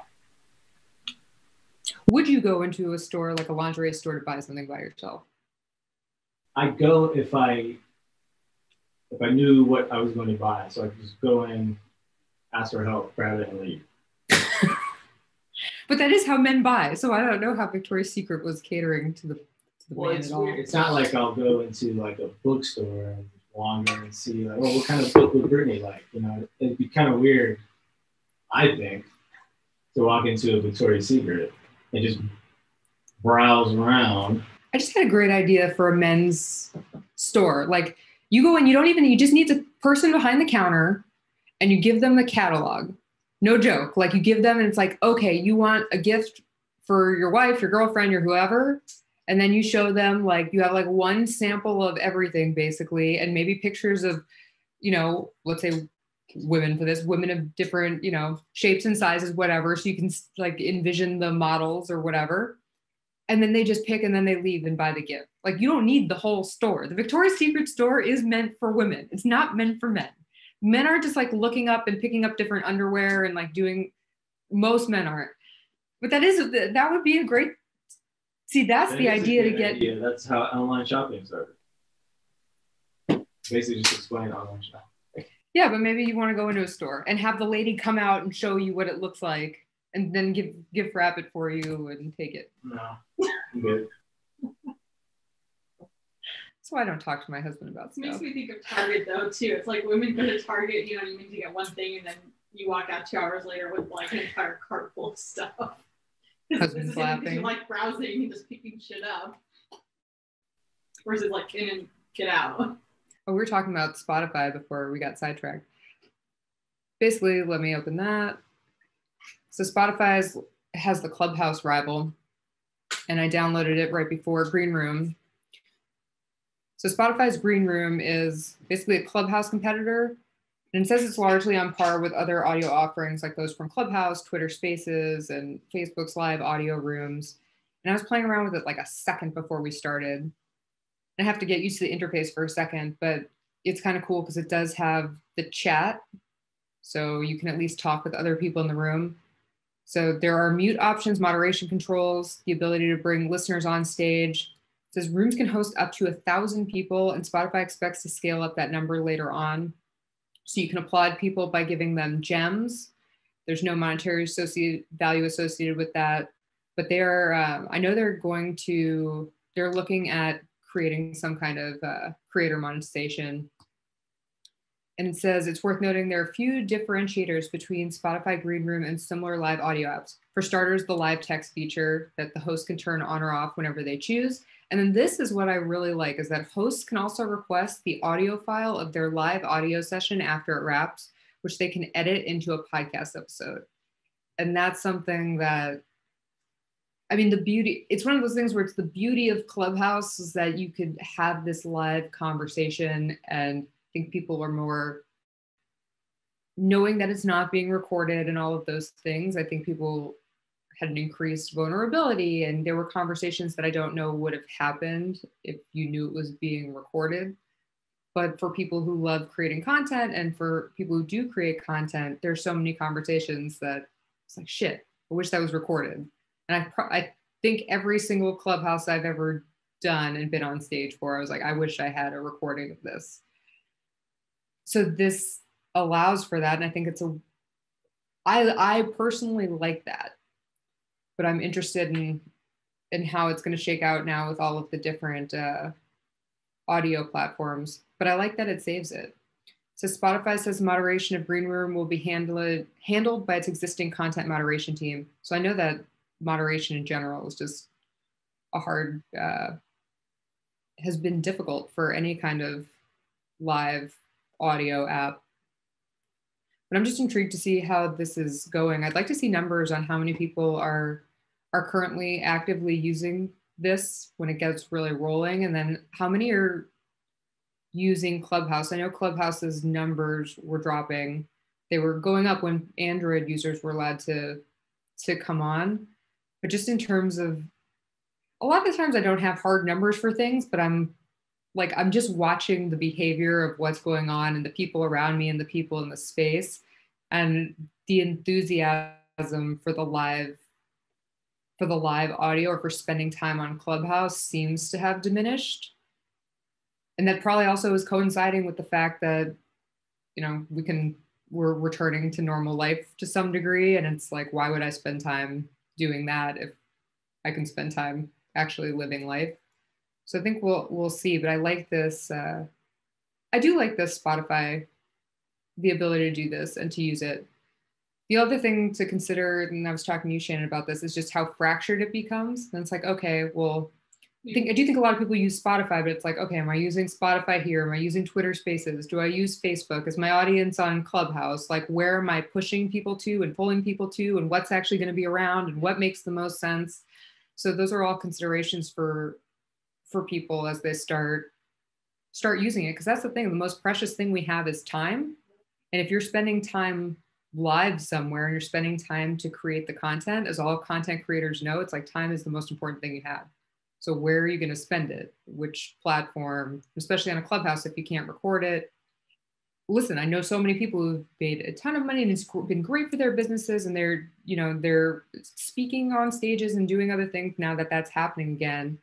Would you go into a store, like a lingerie store, to buy something by yourself? I'd go if I knew what I was going to buy. So I could just go in, ask for help, grab it, and leave. But that is how men buy. So I don't know how Victoria's Secret was catering to the man it's at all. weird. It's not like I'll go into like a bookstore and wander and see like, oh, what kind of book would Brittany like? You know, it'd be kind of weird, I think, to walk into a Victoria's Secret and just browse around. I just had a great idea for a men's store. Like, you go in, you just need the person behind the counter and you give them the catalog. No joke. Like, you give them and it's like, okay, you want a gift for your wife, your girlfriend, your whoever. And then you show them, like, you have like one sample of everything basically, and maybe pictures of, you know, let's say women of different, you know, shapes and sizes, whatever. So you can like envision the models or whatever. And then they just pick and then they leave and buy the gift. Like, you don't need the whole store. The Victoria's Secret store is meant for women. It's not meant for men. Men aren't just like looking up and picking up different underwear and like doing, most men aren't. But that would be a great, see, that's the idea to get. Yeah, that's how online shopping started. Basically just explain online shopping. Yeah, but maybe you want to go into a store and have the lady come out and show you what it looks like and then gift wrap it for you and take it. No, I'm good. So I don't talk to my husband about stuff. It makes me think of Target though too. It's like women go to Target, you know, you need to get one thing and then you walk out 2 hours later with like an entire cart full of stuff. Husband's laughing. You're like browsing and just picking shit up. Versus like in and get out. Oh, we were talking about Spotify before we got sidetracked. Basically, let me open that. So Spotify has the Clubhouse rival, and I downloaded it right before Green Room. So Spotify's Green Room is basically a Clubhouse competitor, and it says it's largely on par with other audio offerings like those from Clubhouse, Twitter Spaces, and Facebook's live audio rooms. And I was playing around with it like a second before we started. I have to get used to the interface for a second, but it's kind of cool because it does have the chat. So you can at least talk with other people in the room. So there are mute options, moderation controls, the ability to bring listeners on stage. It says rooms can host up to 1,000 people, and Spotify expects to scale up that number later on. So you can applaud people by giving them gems. There's no monetary value associated with that, but I know they're looking at creating some kind of creator monetization. And it says it's worth noting there are a few differentiators between Spotify Green Room and similar live audio apps. For starters, the live text feature that the host can turn on or off whenever they choose. And then this is what I really like, is that hosts can also request the audio file of their live audio session after it wraps, which they can edit into a podcast episode. And that's something that, I mean, it's one of those things where it's the beauty of Clubhouse is that you could have this live conversation, and I think people are more knowing that it's not being recorded and all of those things. I think people had an increased vulnerability, and there were conversations that I don't know would have happened if you knew it was being recorded. But for people who love creating content and for people who do create content, there's so many conversations that it's like, shit, I wish that was recorded. And I think every single Clubhouse I've ever done and been on stage for, I was like, I wish I had a recording of this. So this allows for that. And I think I personally like that, but I'm interested in how it's going to shake out now with all of the different audio platforms. But I like that it saves it. So Spotify says moderation of Green Room will be handled by its existing content moderation team. So I know that moderation in general is just a hard, has been difficult for any kind of live audio app. But I'm just intrigued to see how this is going. I'd like to see numbers on how many people are currently actively using this when it gets really rolling, and then how many are using Clubhouse. I know Clubhouse's numbers were dropping. They were going up when Android users were allowed to come on. But just in terms of, a lot of the times I don't have hard numbers for things, but I'm just watching the behavior of what's going on and the people around me and the people in the space, and the enthusiasm for the live audio or for spending time on Clubhouse seems to have diminished. And that probably also is coinciding with the fact that, you know, we're returning to normal life to some degree. And it's like, why would I spend time doing that if I can spend time actually living life? So I think we'll see, but I like this. I do like this Spotify, the ability to do this and to use it. The other thing to consider, and I was talking to you, Shannon, about this, is just how fractured it becomes. And it's like, okay, well, I do think a lot of people use Spotify, but it's like, okay, am I using Spotify here? Am I using Twitter Spaces? Do I use Facebook? Is my audience on Clubhouse? Like, where am I pushing people to and pulling people to, and what's actually going to be around and what makes the most sense? So those are all considerations for people as they start using it. Because that's the thing, the most precious thing we have is time. And if you're spending time live somewhere and you're spending time to create the content, as all content creators know, it's like time is the most important thing you have. So where are you going to spend it? Which platform, especially on a Clubhouse, if you can't record it? Listen, I know so many people who've made a ton of money and it's been great for their businesses, and they're speaking on stages and doing other things now that that's happening again.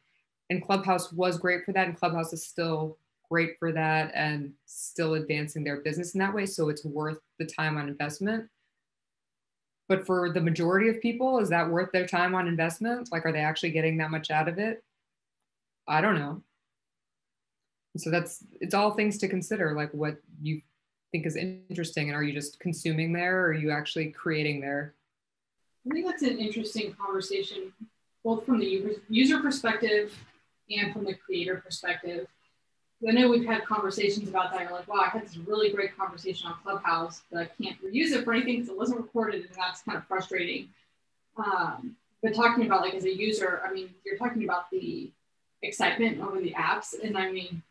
And Clubhouse was great for that, and Clubhouse is still great for that and still advancing their business in that way. So it's worth the time on investment. But for the majority of people, is that worth their time on investment? Like, are they actually getting that much out of it? I don't know. So it's all things to consider, like what you think is interesting, and are you just consuming there, or are you actually creating there? I think that's an interesting conversation, both from the user perspective and from the creator perspective. I know we've had conversations about that. You're like, wow, I had this really great conversation on Clubhouse, but I can't reuse it for anything because it wasn't recorded, and that's kind of frustrating. But talking about, like, as a user, I mean, you're talking about the excitement over the apps. And I mean,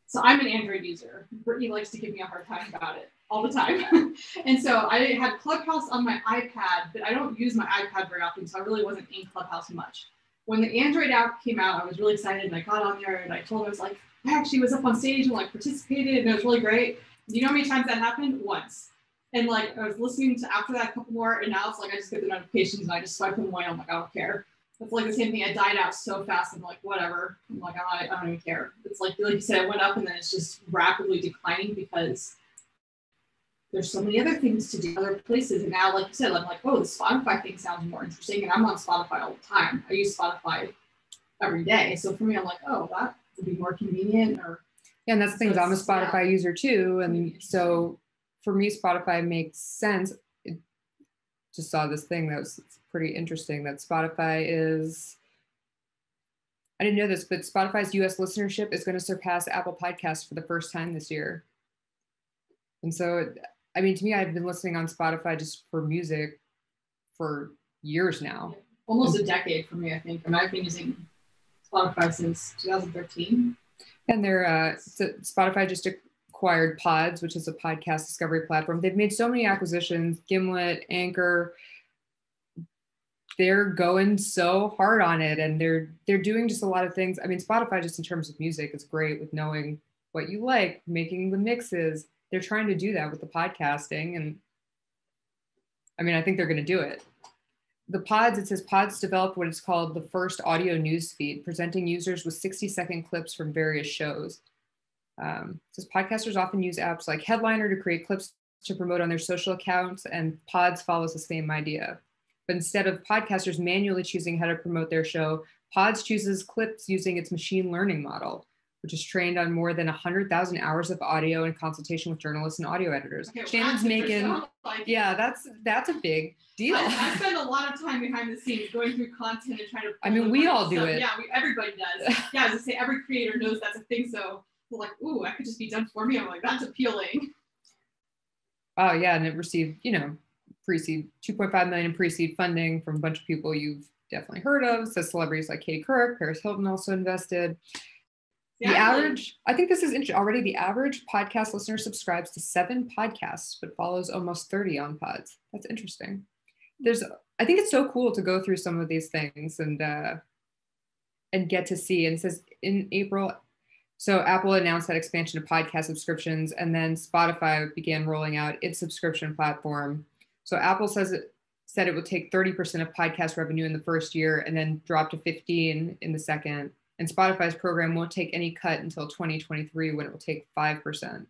so I'm an Android user. Brittany likes to give me a hard time about it all the time. And so I had Clubhouse on my iPad, but I don't use my iPad very often, so I really wasn't in Clubhouse much. When the Android app came out, I was really excited, and I got on there and I told her, I was like, I actually was up on stage and like participated, and it was really great. You know how many times that happened? Once. And like, I was listening to after that a couple more, and now it's like, I just get the notifications and I just swipe them away. I'm like, I don't care. It's like the same thing. I died out so fast. I'm like, whatever. I'm like, I don't even care. It's like you said, it went up and then it's just rapidly declining because there's so many other things to do, other places. And now, like you said, I'm like, oh, the Spotify thing sounds more interesting. And I'm on Spotify all the time. I use Spotify every day. So for me, I'm like, oh, that would be more convenient. Yeah, and that's the thing. So I'm a Spotify user too. And so for me, Spotify makes sense. Just saw this thing that was pretty interesting, that Spotify is, I didn't know this, but Spotify's US listenership is going to surpass Apple Podcasts for the first time this year. And so, I mean, to me, I've been listening on Spotify just for music for years now. Almost a decade for me, I think. And I've been using Spotify since 2013. And they're, so Spotify just acquired Pods, which is a podcast discovery platform. They've made so many acquisitions, Gimlet, Anchor. they're going so hard on it, and they're doing just a lot of things. I mean, Spotify, just in terms of music, is great with knowing what you like, making the mixes. They're trying to do that with the podcasting, and I mean, I think they're going to do it. The pods, it says pods developed what is called the first audio news feed, presenting users with 60-second clips from various shows. It says podcasters often use apps like Headliner to create clips to promote on their social accounts, and pods follows the same idea. But instead of podcasters manually choosing how to promote their show, pods chooses clips using its machine learning model, which is trained on more than 100,000 hours of audio in consultation with journalists and audio editors. Okay, Shannon's making, yeah, that's a big deal. I spend a lot of time behind the scenes going through content and trying to. I mean, we all do it. Yeah, everybody does. Yeah, as I say, every creator knows that's a thing. So they're like, ooh, that could just be done for me. I'm like, that's appealing. Oh yeah, and it received, pre-seed 2.5 million in pre-seed funding from a bunch of people you've definitely heard of. It says celebrities like Katie Couric, Paris Hilton also invested. The average, I think this is interesting already, the average podcast listener subscribes to 7 podcasts, but follows almost 30 on pods. That's interesting. I think it's so cool to go through some of these things and get to see. And it says in April, so Apple announced that expansion of podcast subscriptions, and then Spotify began rolling out its subscription platform. So Apple said it would take 30% of podcast revenue in the first year and then drop to 15% in the second. And Spotify's program won't take any cut until 2023, when it will take 5%. And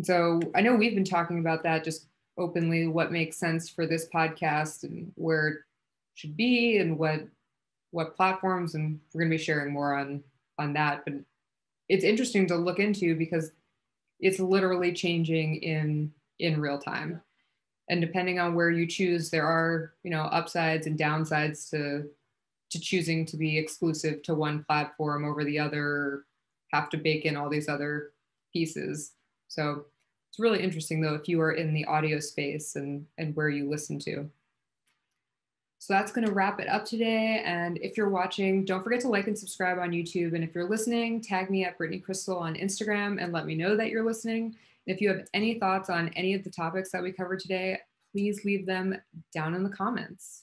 so I know we've been talking about that just openly, what makes sense for this podcast and where it should be and what platforms, and we're going to be sharing more on that. But it's interesting to look into because it's literally changing in real time. And depending on where you choose, there are, upsides and downsides to choosing to be exclusive to one platform over the other, have to bake in all these other pieces. So it's really interesting though, if you are in the audio space and where you listen to. So that's going to wrap it up today. And if you're watching, don't forget to like and subscribe on YouTube. And if you're listening, tag me at Brittany Crystal on Instagram and let me know that you're listening. And if you have any thoughts on any of the topics that we covered today, please leave them down in the comments.